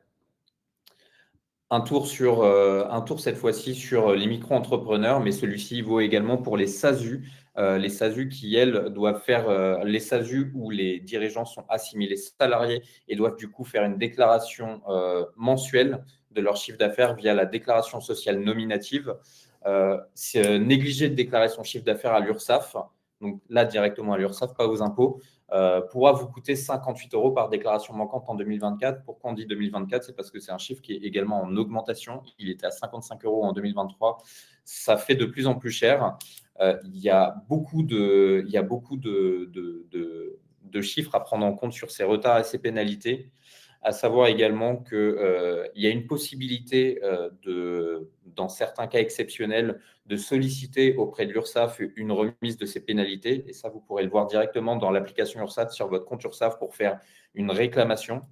Speaker 3: Un tour cette fois-ci sur les micro-entrepreneurs, mais celui-ci vaut également pour les SASU. Les SASU qui, elles, doivent faire les SASU où les dirigeants sont assimilés salariés et doivent du coup faire une déclaration mensuelle de leur chiffre d'affaires via la déclaration sociale nominative. Négliger de déclarer son chiffre d'affaires à l'URSSAF, donc là directement à l'URSSAF, pas aux impôts, pourra vous coûter 58 euros par déclaration manquante en 2024. Pourquoi on dit 2024? C'est parce que c'est un chiffre qui est également en augmentation. Il était à 55 euros en 2023. Ça fait de plus en plus cher. Il y a beaucoup de chiffres à prendre en compte sur ces retards et ces pénalités. À savoir également qu'il y a une possibilité, dans certains cas exceptionnels, de solliciter auprès de l'URSSAF une remise de ces pénalités. Et ça, vous pourrez le voir directement dans l'application URSSAF sur votre compte URSSAF pour faire une réclamation.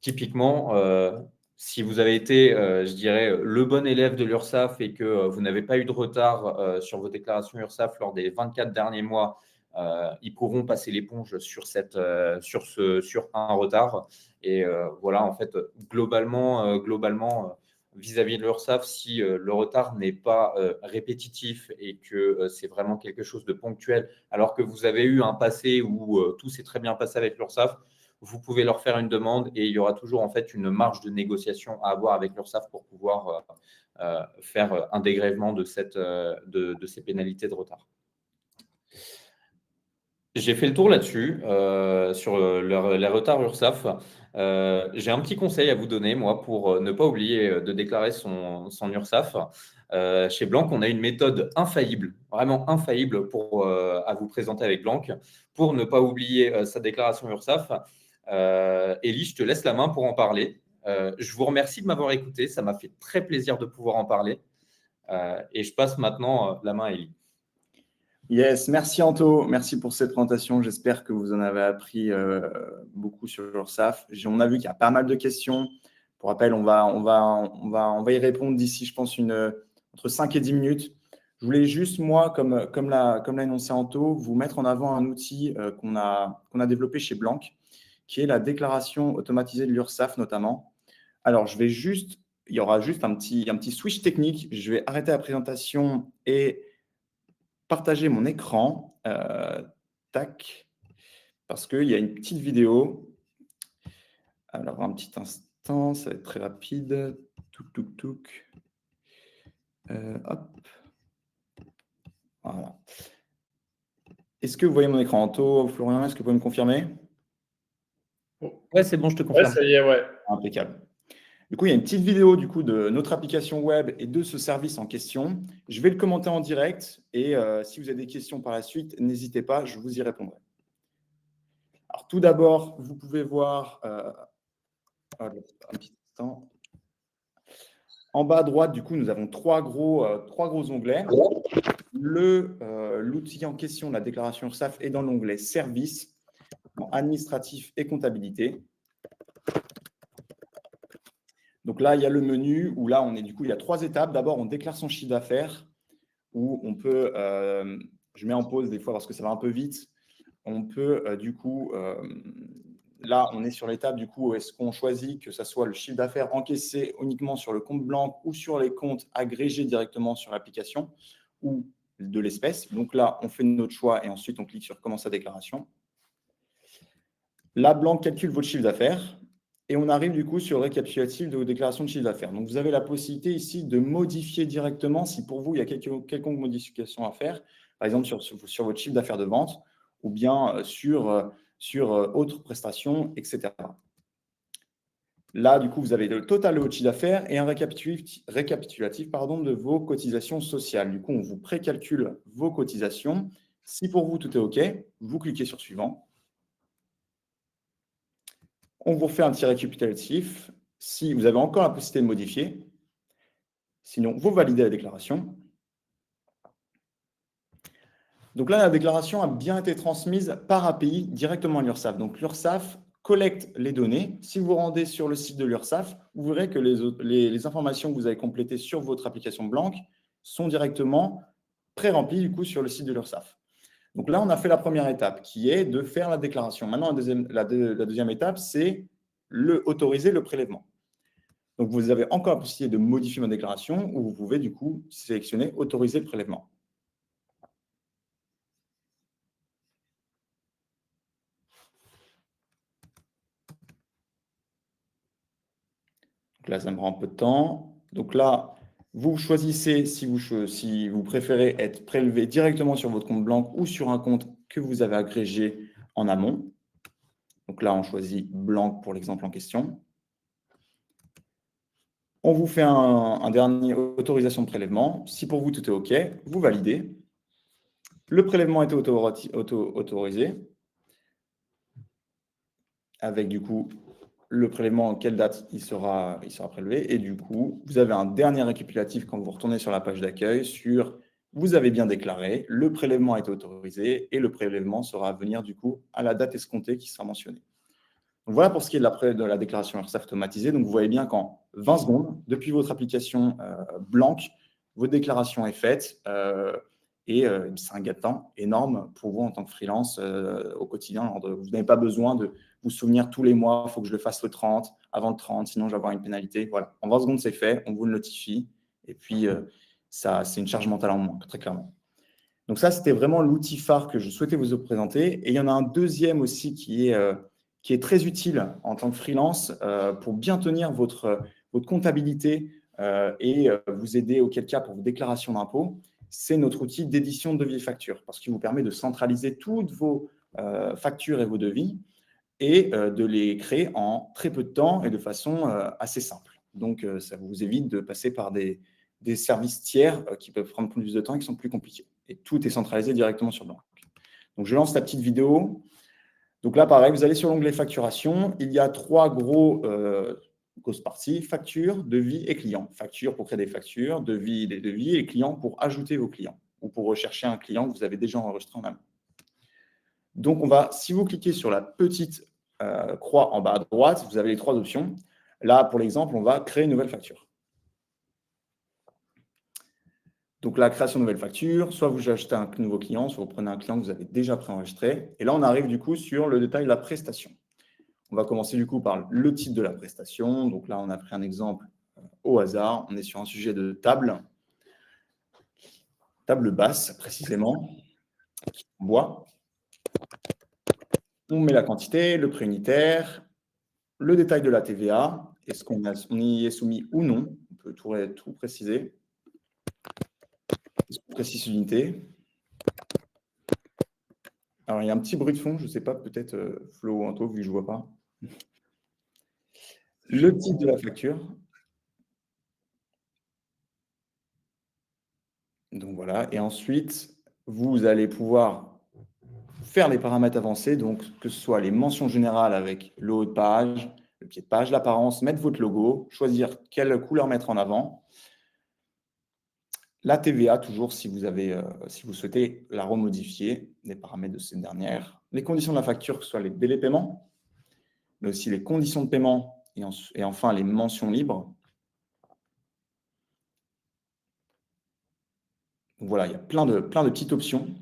Speaker 3: Typiquement, si vous avez été, je dirais, le bon élève de l'URSSAF et que vous n'avez pas eu de retard sur vos déclarations URSSAF lors des 24 derniers mois, ils pourront passer l'éponge sur un retard. Et voilà, en fait, globalement, vis-à-vis de l'URSSAF, si le retard n'est pas répétitif et que c'est vraiment quelque chose de ponctuel, alors que vous avez eu un passé où tout s'est très bien passé avec l'URSSAF, vous pouvez leur faire une demande et il y aura toujours en fait une marge de négociation à avoir avec l'URSSAF pour pouvoir faire un dégrèvement de ces pénalités de retard. J'ai fait le tour là-dessus, sur les retards URSSAF. J'ai un petit conseil à vous donner, moi, pour ne pas oublier de déclarer son URSSAF. Chez Blanc, on a une méthode infaillible, vraiment infaillible à vous présenter avec Blanc pour ne pas oublier sa déclaration URSSAF. Élie, je te laisse la main pour en parler. Je vous remercie de m'avoir écouté. Ça m'a fait très plaisir de pouvoir en parler. Et je passe maintenant la main à Élie.
Speaker 2: Yes, merci Anto, merci pour cette présentation. J'espère que vous en avez appris beaucoup sur l'URSSAF. On a vu qu'il y a pas mal de questions. Pour rappel, on va y répondre d'ici, je pense, entre 5 et 10 minutes. Je voulais juste, moi, comme l'a énoncé Anto, vous mettre en avant un outil qu'on a développé chez Blanc, qui est la déclaration automatisée de l'URSSAF notamment. Alors, il y aura juste un petit switch technique. Je vais arrêter la présentation et partager mon écran. Tac, parce qu'il y a une petite vidéo. Alors, un petit instant, ça va être très rapide. Touk, touk, touk. Hop. Voilà. Est-ce que vous voyez mon écran, Anto, Florian? Est-ce que vous pouvez me confirmer?
Speaker 3: Ouais, c'est bon, je te
Speaker 1: Ouais,
Speaker 3: confirme.
Speaker 1: ça y est, ouais.
Speaker 2: Impeccable. Du coup, il y a une petite vidéo du coup, de notre application web et de ce service en question. Je vais le commenter en direct et si vous avez des questions par la suite, n'hésitez pas, je vous y répondrai. Alors, tout d'abord, vous pouvez voir, un petit instant. En bas à droite, du coup, nous avons trois gros onglets. L'outil en question, la déclaration URSSAF, est dans l'onglet Services, administratif et comptabilité. Donc là, il y a le menu où là, il y a 3 étapes. D'abord, on déclare son chiffre d'affaires où on peut, je mets en pause des fois parce que ça va un peu vite. On peut là, on est sur l'étape du coup, est-ce qu'on choisit que ça soit le chiffre d'affaires encaissé uniquement sur le compte blanc ou sur les comptes agrégés directement sur l'application ou de l'espèce. Donc là, on fait notre choix et ensuite on clique sur commencer sa déclaration. Là, Blanc calcule votre chiffre d'affaires et on arrive du coup sur le récapitulatif de vos déclarations de chiffre d'affaires. Donc, vous avez la possibilité ici de modifier directement si pour vous, il y a quelconque modification à faire, par exemple sur votre chiffre d'affaires de vente ou bien sur autres prestations, etc. Là, du coup, vous avez le total de votre chiffre d'affaires et un récapitulatif de vos cotisations sociales. Du coup, on vous précalcule vos cotisations. Si pour vous, tout est OK, vous cliquez sur Suivant. On vous refait un petit récapitulatif. Si vous avez encore la possibilité de modifier, sinon, vous validez la déclaration. Donc là, la déclaration a bien été transmise par API directement à l'URSSAF. Donc l'URSSAF collecte les données. Si vous vous rendez sur le site de l'URSSAF, vous verrez que les informations que vous avez complétées sur votre application Blanc sont directement pré-remplies du coup sur le site de l'URSSAF. Donc là, on a fait la première étape qui est de faire la déclaration. Maintenant, la deuxième étape, c'est autoriser le prélèvement. Donc, vous avez encore la possibilité de modifier ma déclaration où vous pouvez du coup sélectionner autoriser le prélèvement. Donc là, ça me prend un peu de temps. Donc là, vous choisissez si vous préférez être prélevé directement sur votre compte Blanc ou sur un compte que vous avez agrégé en amont. Donc là, on choisit Blanc pour l'exemple en question. On vous fait un dernier autorisation de prélèvement. Si pour vous, tout est OK, vous validez. Le prélèvement a été autorisé avec du coup le prélèvement, en quelle date il sera prélevé. Et du coup, vous avez un dernier récapitulatif quand vous retournez sur la page d'accueil sur vous avez bien déclaré, le prélèvement a été autorisé et le prélèvement sera à venir du coup à la date escomptée qui sera mentionnée. Donc voilà pour ce qui est de la déclaration URSSAF automatisée. Donc vous voyez bien qu'en 20 secondes, depuis votre application Blanc, votre déclaration est faite et c'est un gain de temps énorme pour vous en tant que freelance au quotidien. Vous n'avez pas besoin de vous souvenir tous les mois, il faut que je le fasse le 30, avant le 30, sinon je vais avoir une pénalité. Voilà, en 20 secondes, c'est fait, on vous le notifie et puis c'est une charge mentale en moins, très clairement. Donc ça, c'était vraiment l'outil phare que je souhaitais vous présenter. Et il y en a un deuxième aussi qui est très utile en tant que freelance pour bien tenir votre comptabilité et vous aider auquel cas pour vos déclarations d'impôts. C'est notre outil d'édition de devis et factures parce qu'il vous permet de centraliser toutes vos factures et vos devis et de les créer en très peu de temps et de façon assez simple. Donc, ça vous évite de passer par des services tiers qui peuvent prendre plus de temps et qui sont plus compliqués. Et tout est centralisé directement sur Blanc. Donc, je lance la petite vidéo. Donc là, pareil, vous allez sur l'onglet facturation. Il y a 3 grosses parties, facture, devis et client. Facture pour créer des factures, devis des devis et client pour ajouter vos clients ou pour rechercher un client que vous avez déjà enregistré en amont. Donc, si vous cliquez sur la petite croix en bas à droite, vous avez les 3 options. Là, pour l'exemple, on va créer une nouvelle facture. Donc, la création de nouvelle facture, soit vous achetez un nouveau client, soit vous prenez un client que vous avez déjà préenregistré. Et là, on arrive du coup sur le détail de la prestation. On va commencer du coup par le titre de la prestation. Donc là, on a pris un exemple au hasard. On est sur un sujet de table basse précisément, en bois. On met la quantité, le prix unitaire, le détail de la TVA, est-ce qu'on y est soumis ou non, on peut tout préciser. Est-ce qu'on précise l'unité? Alors, il y a un petit bruit de fond, je ne sais pas, peut-être Flo ou Anto, vu que je ne vois pas. Le titre de la facture. Donc voilà, et ensuite, vous allez pouvoir faire les paramètres avancés, donc que ce soit les mentions générales avec le haut de page, le pied de page, l'apparence, mettre votre logo, choisir quelle couleur mettre en avant. La TVA, toujours, si vous souhaitez la remodifier, les paramètres de cette dernière. Les conditions de la facture, que ce soit les délais de paiement, mais aussi les conditions de paiement et enfin les mentions libres. Donc voilà, il y a plein de petites options.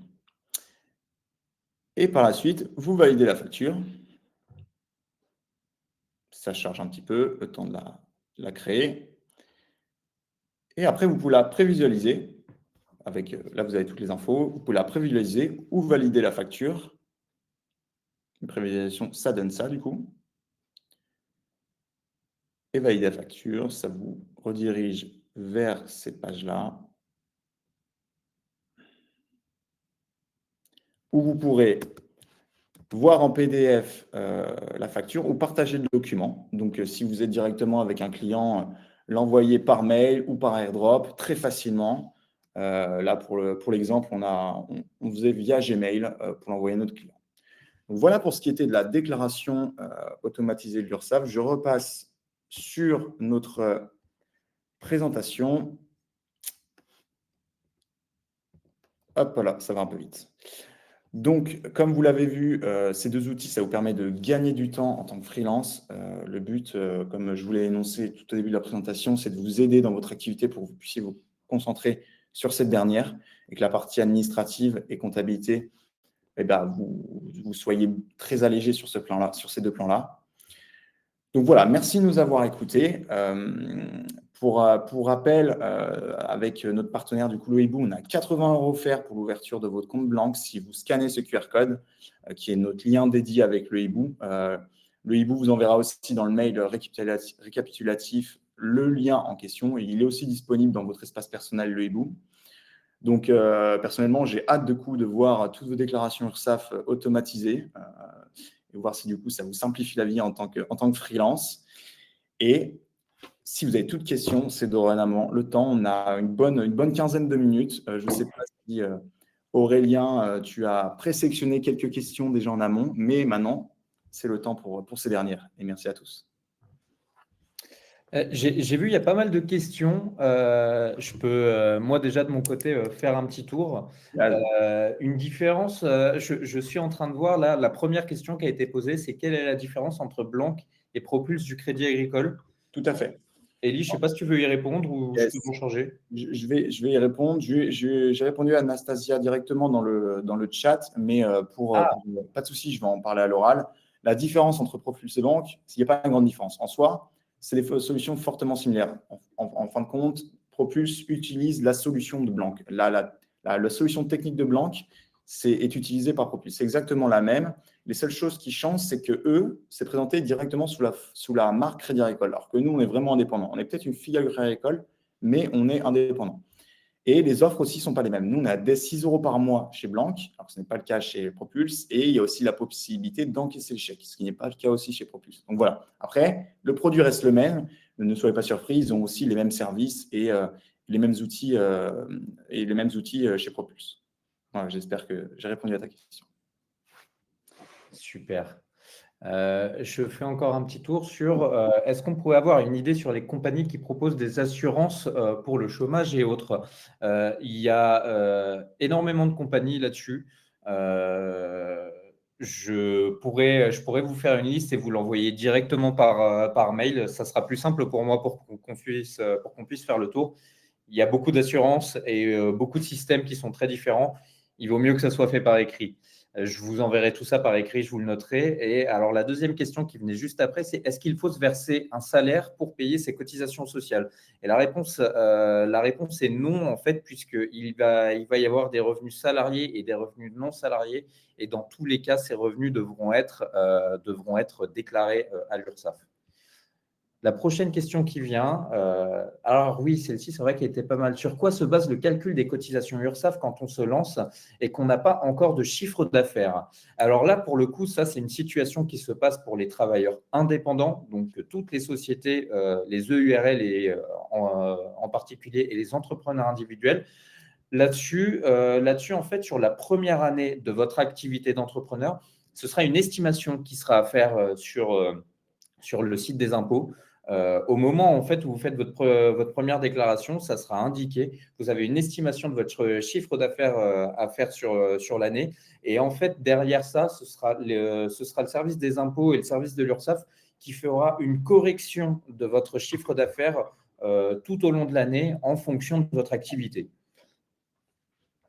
Speaker 2: Et par la suite, vous validez la facture. Ça charge un petit peu, le temps de la créer. Et après, vous pouvez la prévisualiser. Là, vous avez toutes les infos. Vous pouvez la prévisualiser ou valider la facture. Une prévisualisation, ça donne ça du coup. Et valider la facture, ça vous redirige vers cette page-là, où vous pourrez voir en PDF la facture ou partager le document. Donc, si vous êtes directement avec un client, l'envoyer par mail ou par airdrop très facilement. Là, pour l'exemple, on faisait via Gmail pour l'envoyer à notre client. Donc, voilà pour ce qui était de la déclaration automatisée de l'URSSAF. Je repasse sur notre présentation. Hop là, ça va un peu vite. Donc, comme vous l'avez vu, ces 2 outils, ça vous permet de gagner du temps en tant que freelance. Le but, comme je vous l'ai énoncé tout au début de la présentation, c'est de vous aider dans votre activité pour que vous puissiez vous concentrer sur cette dernière et que la partie administrative et comptabilité, vous soyez très allégé sur ces 2 plans-là. Donc voilà, merci de nous avoir écoutés. Pour rappel, avec notre partenaire du coup, le Hibou, on a 80 € offerts pour l'ouverture de votre compte Blank si vous scannez ce QR code, qui est notre lien dédié avec le Hibou. Le Hibou vous enverra aussi dans le mail récapitulatif le lien en question et il est aussi disponible dans votre espace personnel, le Hibou. Donc, personnellement, j'ai hâte de voir toutes vos déclarations URSSAF automatisées et voir si du coup ça vous simplifie la vie en tant que freelance. Et si vous avez toutes questions, c'est dorénavant le temps. On a une bonne quinzaine de minutes. Je ne sais pas si Aurélien, tu as présélectionné quelques questions déjà en amont, mais maintenant, c'est le temps pour ces dernières. Et merci à tous.
Speaker 3: J'ai vu, il y a pas mal de questions. Je peux, moi déjà de mon côté, faire un petit tour. Une différence, je suis en train de voir là, la première question qui a été posée, c'est quelle est la différence entre Blank et Propulse du Crédit Agricole?
Speaker 2: Tout à fait.
Speaker 3: Elie, je ne sais pas si tu veux y répondre ou
Speaker 2: Yes.
Speaker 3: je peux en changer.
Speaker 2: Je vais y répondre. J'ai répondu à Anastasia directement dans le chat, mais pas de souci, je vais en parler à l'oral. La différence entre Propulse et Blank, il n'y a pas une grande différence. En soi, c'est des solutions fortement similaires. En fin de compte, Propulse utilise la solution de Blank. La solution technique de Blank est utilisée par Propulse. C'est exactement la même. Les seules choses qui changent, c'est que eux, c'est présenté directement sous la marque Crédit Agricole, alors que nous, on est vraiment indépendant. On est peut-être une filiale Crédit Agricole, mais on est indépendant. Et les offres aussi ne sont pas les mêmes. Nous, on a des 6 € par mois chez Blank, alors que ce n'est pas le cas chez Propulse. Et il y a aussi la possibilité d'encaisser le chèque, ce qui n'est pas le cas aussi chez Propulse. Donc voilà. Après, le produit reste le même. Ne soyez pas surpris, ils ont aussi les mêmes services et les mêmes outils, chez Propulse. Voilà, j'espère que j'ai répondu à ta question.
Speaker 3: Super. Je fais encore un petit tour sur est-ce qu'on pourrait avoir une idée sur les compagnies qui proposent des assurances pour le chômage et autres. Il y a énormément de compagnies là-dessus. Je pourrais vous faire une liste et vous l'envoyer directement par mail. Ça sera plus simple pour moi pour qu'on puisse faire le tour. Il y a beaucoup d'assurances et beaucoup de systèmes qui sont très différents. Il vaut mieux que ça soit fait par écrit. Je vous enverrai tout ça par écrit, je vous le noterai. Et alors, la deuxième question qui venait juste après, c'est est-ce qu'il faut se verser un salaire pour payer ses cotisations sociales? Et la réponse est non, en fait, puisqu'il va y avoir des revenus salariés et des revenus non salariés. Et dans tous les cas, ces revenus devront être déclarés à l'URSSAF. La prochaine question qui vient, alors oui, celle-ci, c'est vrai qu'elle était pas mal. Sur quoi se base le calcul des cotisations URSSAF quand on se lance et qu'on n'a pas encore de chiffre d'affaires? Alors là, pour le coup, ça, c'est une situation qui se passe pour les travailleurs indépendants, donc toutes les sociétés, les EURL et, en particulier, et les entrepreneurs individuels. Là-dessus, en fait, sur la première année de votre activité d'entrepreneur, ce sera une estimation qui sera à faire sur le site des impôts. Au moment en fait, où vous faites votre première déclaration, ça sera indiqué. Vous avez une estimation de votre chiffre d'affaires à faire sur l'année. Et en fait, derrière ça, ce sera le service des impôts et le service de l'URSSAF qui fera une correction de votre chiffre d'affaires tout au long de l'année en fonction de votre activité.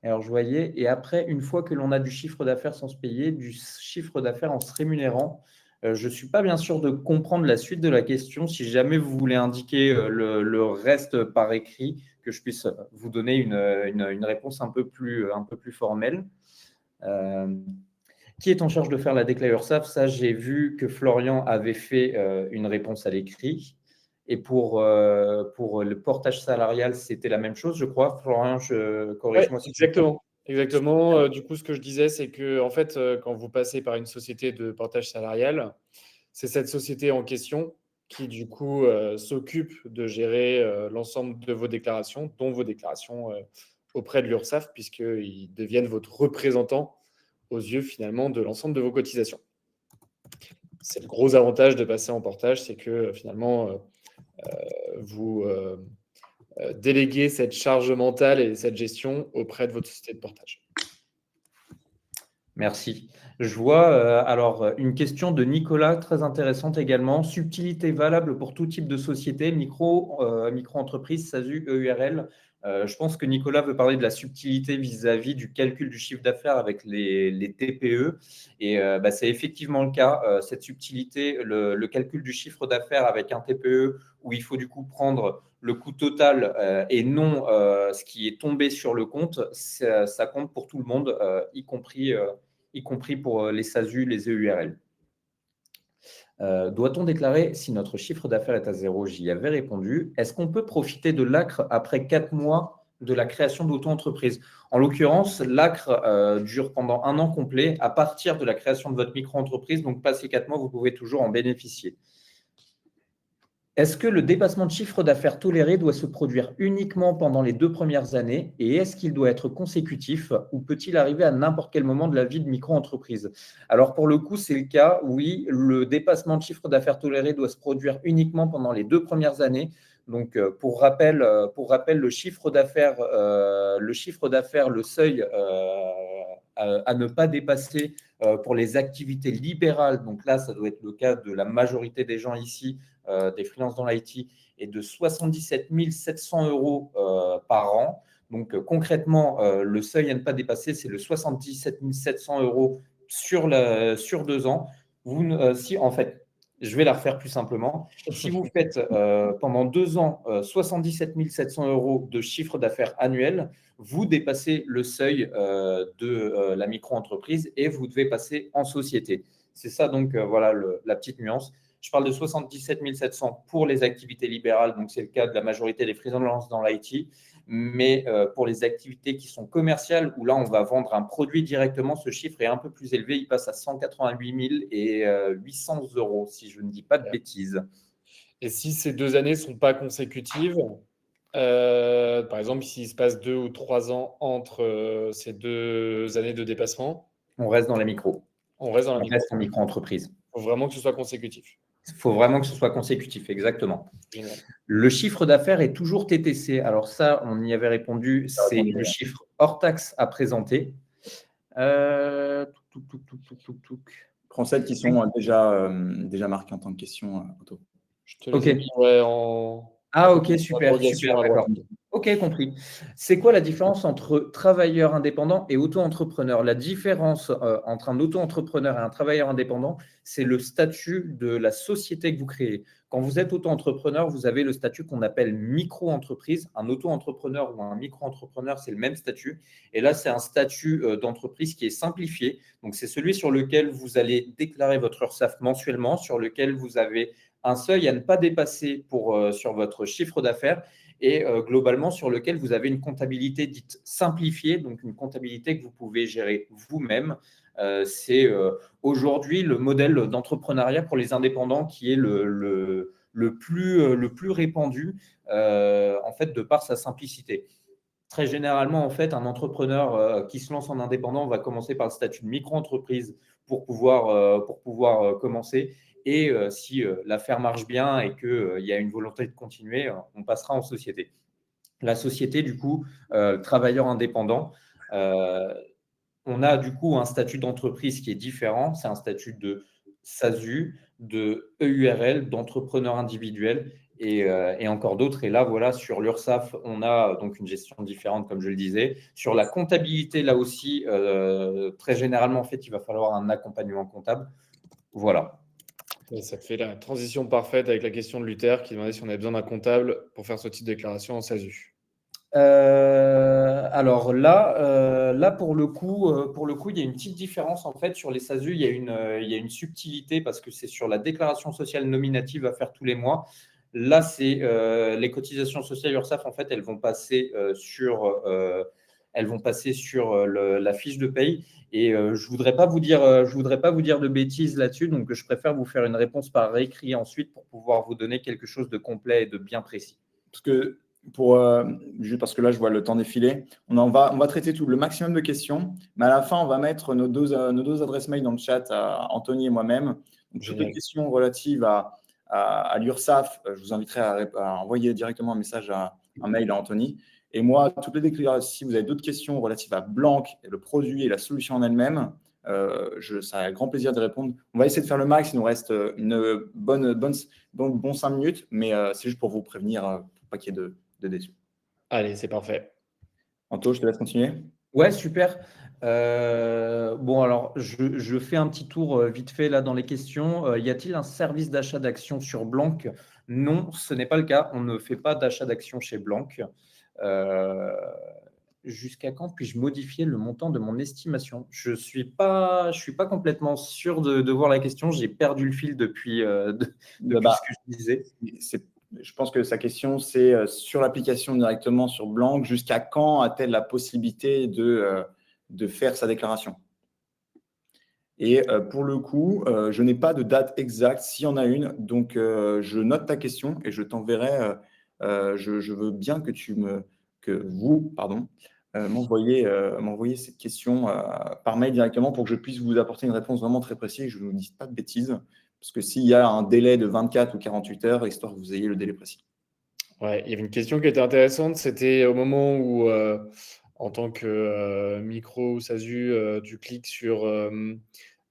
Speaker 3: Alors, je voyais, et après, une fois que l'on a du chiffre d'affaires sans se payer, du chiffre d'affaires en se rémunérant, je ne suis pas bien sûr de comprendre la suite de la question. Si jamais vous voulez indiquer le reste par écrit, que je puisse vous donner une réponse un peu plus formelle. Qui est en charge de faire la déclaration URSSAF? Ça, j'ai vu que Florian avait fait une réponse à l'écrit. Et pour le portage salarial, c'était la même chose, je crois. Florian, corrige-moi si je me trompe.
Speaker 1: Exactement. Du coup, ce que je disais, c'est que en fait, quand vous passez par une société de portage salarial, c'est cette société en question qui, du coup, s'occupe de gérer l'ensemble de vos déclarations, dont vos déclarations auprès de l'URSSAF, puisqu'ils deviennent votre représentant aux yeux, finalement, de l'ensemble de vos cotisations. C'est le gros avantage de passer en portage, c'est que, finalement, vous déléguez cette charge mentale et cette gestion auprès de votre société de portage.
Speaker 3: Merci. Je vois alors une question de Nicolas, très intéressante également. Subtilité valable pour tout type de société, micro-entreprise, SASU, EURL. Je pense que Nicolas veut parler de la subtilité vis-à-vis du calcul du chiffre d'affaires avec les TPE. Et c'est effectivement le cas. Cette subtilité, le calcul du chiffre d'affaires avec un TPE, où il faut du coup prendre le coût total et non ce qui est tombé sur le compte, ça compte pour tout le monde, y compris pour les SASU, les EURL. Doit-on déclarer si notre chiffre d'affaires est à zéro? J'y avais répondu. Est-ce qu'on peut profiter de l'ACRE après 4 mois de la création d'auto-entreprise? En l'occurrence, l'ACRE dure pendant 1 an complet à partir de la création de votre micro-entreprise. Donc, passé 4 mois, vous pouvez toujours en bénéficier. Est-ce que le dépassement de chiffre d'affaires toléré doit se produire uniquement pendant les 2 premières années et est-ce qu'il doit être consécutif ou peut-il arriver à n'importe quel moment de la vie de micro-entreprise? Alors pour le coup, c'est le cas, oui, le dépassement de chiffre d'affaires toléré doit se produire uniquement pendant les 2 premières années. Donc pour rappel, le chiffre d'affaires, le seuil à ne pas dépasser pour les activités libérales, donc là, ça doit être le cas de la majorité des gens ici, des freelances dans l'IT, est de 77 700 € par an. Donc concrètement, le seuil à ne pas dépasser, c'est le 77 700 € sur 2 ans. En fait, je vais la refaire plus simplement. Si vous faites pendant 2 ans 77 700 € de chiffre d'affaires annuel, vous dépassez le seuil de la micro-entreprise et vous devez passer en société. C'est ça donc, voilà la petite nuance. Je parle de 77 700 pour les activités libérales, donc c'est le cas de la majorité des freelances dans l'IT. Mais pour les activités qui sont commerciales, où là, on va vendre un produit directement, ce chiffre est un peu plus élevé. Il passe à 188 800 euros, si je ne dis pas de bêtises.
Speaker 1: Et si ces 2 années ne sont pas consécutives, par exemple, s'il se passe 2 ou 3 ans entre ces 2 années de dépassement,
Speaker 3: On reste dans les micros.
Speaker 1: on reste dans la
Speaker 3: On
Speaker 1: micro.
Speaker 3: reste en micro-entreprise.
Speaker 1: Il faut vraiment que ce soit consécutif.
Speaker 3: Il faut vraiment que ce soit consécutif, exactement.
Speaker 1: Génial.
Speaker 3: Le chiffre d'affaires est toujours TTC. Alors ça, on y avait répondu, c'est le chiffre hors taxe à présenter.
Speaker 2: Prends celles qui sont déjà marquées en tant que question, Otto.
Speaker 1: Je te les ai mis en.
Speaker 3: Ah, ok, super,
Speaker 1: interrogation à droite.
Speaker 3: d'accord. Ok, compris. C'est quoi la différence entre travailleur indépendant et auto-entrepreneur? La différence entre un auto-entrepreneur et un travailleur indépendant, c'est le statut de la société que vous créez. Quand vous êtes auto-entrepreneur, vous avez le statut qu'on appelle micro-entreprise. Un auto-entrepreneur ou un micro-entrepreneur, c'est le même statut. Et là, c'est un statut d'entreprise qui est simplifié. Donc, c'est celui sur lequel vous allez déclarer votre URSSAF mensuellement, sur lequel vous avez un seuil à ne pas dépasser sur votre chiffre d'affaires et globalement sur lequel vous avez une comptabilité dite simplifiée, donc une comptabilité que vous pouvez gérer vous-même. C'est aujourd'hui le modèle d'entrepreneuriat pour les indépendants qui est le plus répandu en fait de par sa simplicité. Très généralement, en fait, un entrepreneur qui se lance en indépendant va commencer par le statut de micro-entreprise pour pouvoir commencer. Et si l'affaire marche bien et qu'il y a une volonté de continuer, on passera en société. La société, du coup, travailleur indépendant, on a du coup un statut d'entreprise qui est différent. C'est un statut de SASU, de EURL, d'entrepreneur individuel et encore d'autres. Et là, voilà, sur l'URSSAF, on a donc une gestion différente, comme je le disais. Sur la comptabilité, là aussi, très généralement, en fait, il va falloir un accompagnement comptable. Voilà.
Speaker 1: Et ça fait la transition parfaite avec la question de Luther qui demandait si on avait besoin d'un comptable pour faire ce type de déclaration en SASU.
Speaker 3: Alors là pour le coup, il y a une petite différence en fait sur les SASU. Il y a une subtilité parce que c'est sur la déclaration sociale nominative à faire tous les mois. Là, c'est les cotisations sociales URSSAF en fait, elles vont passer sur la fiche de paye. Et je voudrais pas vous dire de bêtises là-dessus, donc je préfère vous faire une réponse par écrit ensuite pour pouvoir vous donner quelque chose de complet et de bien précis.
Speaker 2: Parce que juste parce que là, je vois le temps défiler, on va traiter le maximum de questions, mais à la fin, on va mettre nos deux adresses mail dans le chat à Anthony et moi-même. Donc, toutes les questions relatives à l'URSSAF, je vous inviterai à envoyer directement un mail à Anthony. Et moi, toutes les déclarations, si vous avez d'autres questions relatives à Blank, le produit et la solution en elle-même, ça a grand plaisir de répondre. On va essayer de faire le max, il nous reste une bon 5 minutes, mais c'est juste pour vous prévenir, pour pas qu'il y ait de déçus.
Speaker 1: Allez, c'est parfait.
Speaker 2: Anto, je te laisse continuer.
Speaker 3: Ouais, super. Bon, alors, je fais un petit tour vite fait là dans les questions. Y a-t-il un service d'achat d'actions sur Blank? Non, ce n'est pas le cas. On ne fait pas d'achat d'actions chez Blank. Jusqu'à quand puis-je modifier le montant de mon estimation? Je suis pas complètement sûr de voir la question. J'ai perdu le fil depuis ce que je disais.
Speaker 2: Je pense que sa question, c'est sur l'application directement sur Blank, jusqu'à quand a-t-elle la possibilité de faire sa déclaration? Et pour le coup, je n'ai pas de date exacte, s'il y en a une. Donc, je note ta question et je t'enverrai. Je veux bien que vous m'envoyez cette question par mail directement pour que je puisse vous apporter une réponse vraiment très précise et que je ne vous dise pas de bêtises. Parce que s'il y a un délai de 24 ou 48 heures, histoire que vous ayez le délai précis.
Speaker 1: Ouais, il y avait une question qui était intéressante. C'était au moment où, en tant que micro ou SASU, tu cliques sur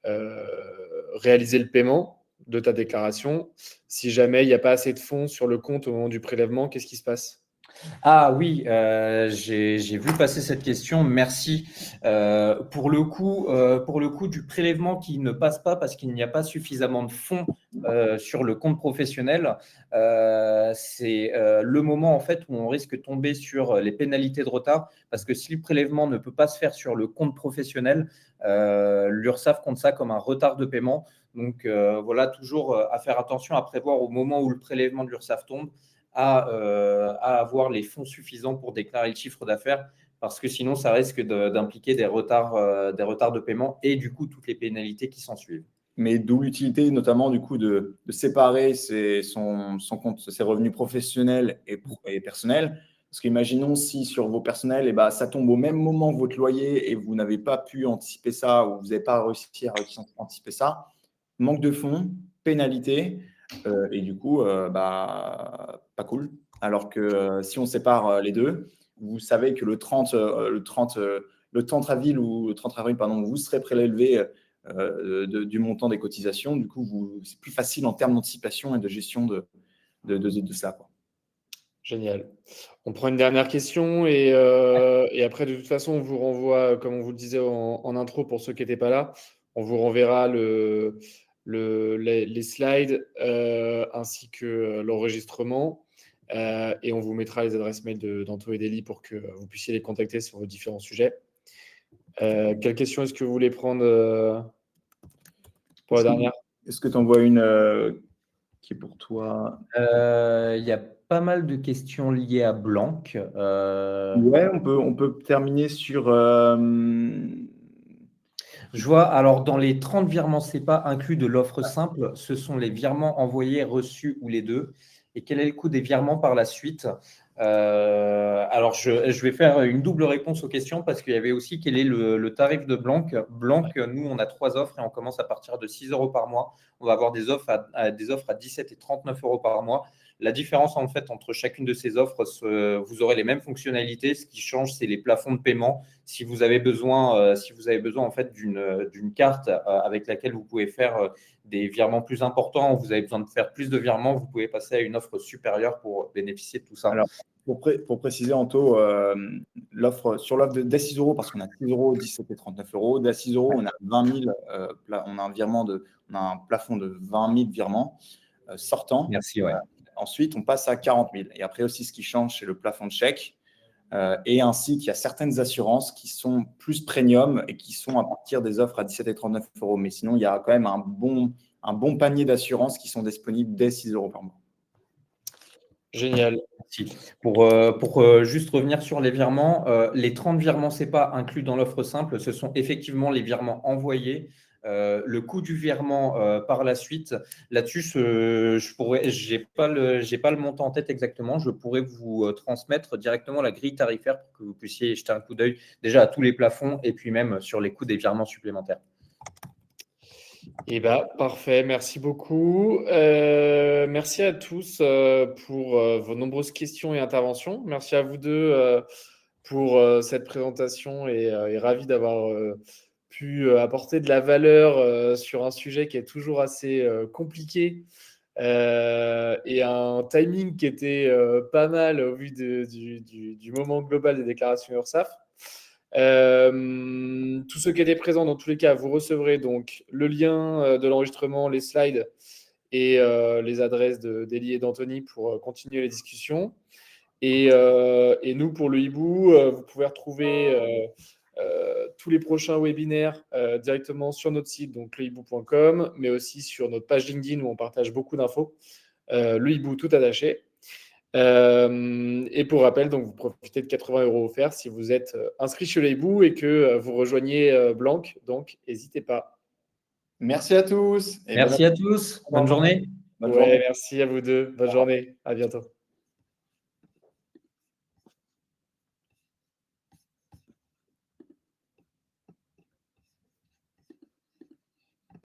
Speaker 1: réaliser le paiement de ta déclaration. Si jamais il n'y a pas assez de fonds sur le compte au moment du prélèvement, qu'est-ce qui se passe?
Speaker 3: Ah oui, j'ai vu passer cette question. Merci. Pour le coup du prélèvement qui ne passe pas parce qu'il n'y a pas suffisamment de fonds sur le compte professionnel, c'est le moment en fait où on risque de tomber sur les pénalités de retard parce que si le prélèvement ne peut pas se faire sur le compte professionnel, l'URSSAF compte ça comme un retard de paiement. Donc voilà, toujours à faire attention à prévoir au moment où le prélèvement de l'URSSAF tombe à avoir les fonds suffisants pour déclarer le chiffre d'affaires, parce que sinon, ça risque d'impliquer des retards de paiement et du coup, toutes les pénalités qui s'en suivent.
Speaker 2: Mais d'où l'utilité, notamment, du coup, de séparer son compte, ses revenus professionnels et personnels. Parce qu'imaginons si sur vos personnels, ça tombe au même moment que votre loyer et vous n'avez pas pu anticiper ça ou vous n'avez pas réussi à anticiper ça, manque de fonds, pénalité, et du coup, pas cool. Alors que si on sépare les deux, vous savez que le 30 avril ou le 30 avril, pardon, vous serez prélevé du montant des cotisations. Du coup, c'est plus facile en termes d'anticipation et de gestion de ça, quoi.
Speaker 1: Génial. On prend une dernière question et après, de toute façon, on vous renvoie, comme on vous le disait en intro pour ceux qui n'étaient pas là, on vous renverra les slides ainsi que l'enregistrement et on vous mettra les adresses mail d'Anto et d'Elie pour que vous puissiez les contacter sur vos différents sujets. Quelle question est-ce que vous voulez prendre pour la dernière?
Speaker 2: Est-ce que tu en vois une qui est pour toi?
Speaker 3: Il y a pas mal de questions liées à Blanc.
Speaker 2: Ouais, on peut terminer sur.
Speaker 3: Je vois, alors dans les 30 virements CEPA inclus de l'offre simple, ce sont les virements envoyés, reçus ou les deux. Et quel est le coût des virements par la suite? Alors, je vais faire une double réponse aux questions parce qu'il y avait aussi quel est le tarif de Blanc. Blanc, nous, on a 3 offres et on commence à partir de 6 euros par mois. On va avoir des offres à 17 et 39 euros par mois. La différence en fait entre chacune de ces offres, vous aurez les mêmes fonctionnalités. Ce qui change, c'est les plafonds de paiement. Si vous avez besoin en fait d'une carte avec laquelle vous pouvez faire des virements plus importants, ou vous avez besoin de faire plus de virements, vous pouvez passer à une offre supérieure pour bénéficier de tout ça.
Speaker 2: Alors, pour préciser, Anto, sur l'offre dès 6 euros, parce qu'on a 6 euros, 17 et 39 euros, dès 6 euros, on a 20 000, on a un plafond de 20 000 virements sortants.
Speaker 3: Merci, ouais.
Speaker 2: Ensuite, on passe à 40 000. Et après aussi, ce qui change, c'est le plafond de chèque. Et ainsi qu'il y a certaines assurances qui sont plus premium et qui sont à partir des offres à 17 et 39 euros. Mais sinon, il y a quand même un bon panier d'assurances qui sont disponibles dès 6 euros par mois.
Speaker 1: Génial.
Speaker 3: Merci. Pour juste revenir sur les virements, les 30 virements CEPA inclus dans l'offre simple, ce sont effectivement les virements envoyés. Le coût du virement par la suite, là-dessus, j'ai pas le montant en tête exactement. Je pourrais vous transmettre directement la grille tarifaire pour que vous puissiez jeter un coup d'œil déjà à tous les plafonds et puis même sur les coûts des virements supplémentaires.
Speaker 1: Parfait, merci beaucoup. Merci à tous pour vos nombreuses questions et interventions. Merci à vous deux pour cette présentation et ravi d'avoir pu apporter de la valeur sur un sujet qui est toujours assez compliqué et un timing qui était pas mal au vu du moment global des déclarations URSSAF. Tous ceux qui étaient présents, dans tous les cas, vous recevrez donc le lien de l'enregistrement, les slides et les adresses d'Elie et d'Anthony pour continuer les discussions. Et nous, pour le hibou, vous pouvez retrouver tous les prochains webinaires directement sur notre site, donc lehibou.com, mais aussi sur notre page LinkedIn où on partage beaucoup d'infos. Le hibou tout attaché. Et pour rappel, donc vous profitez de 80 € offerts si vous êtes inscrit chez le hibou et que vous rejoignez Blanc. Donc, n'hésitez pas.
Speaker 2: Merci à tous.
Speaker 3: Merci à tous. Bonne journée.
Speaker 2: Bonne journée.
Speaker 1: Ouais, merci à vous deux. Bonne journée. À bientôt.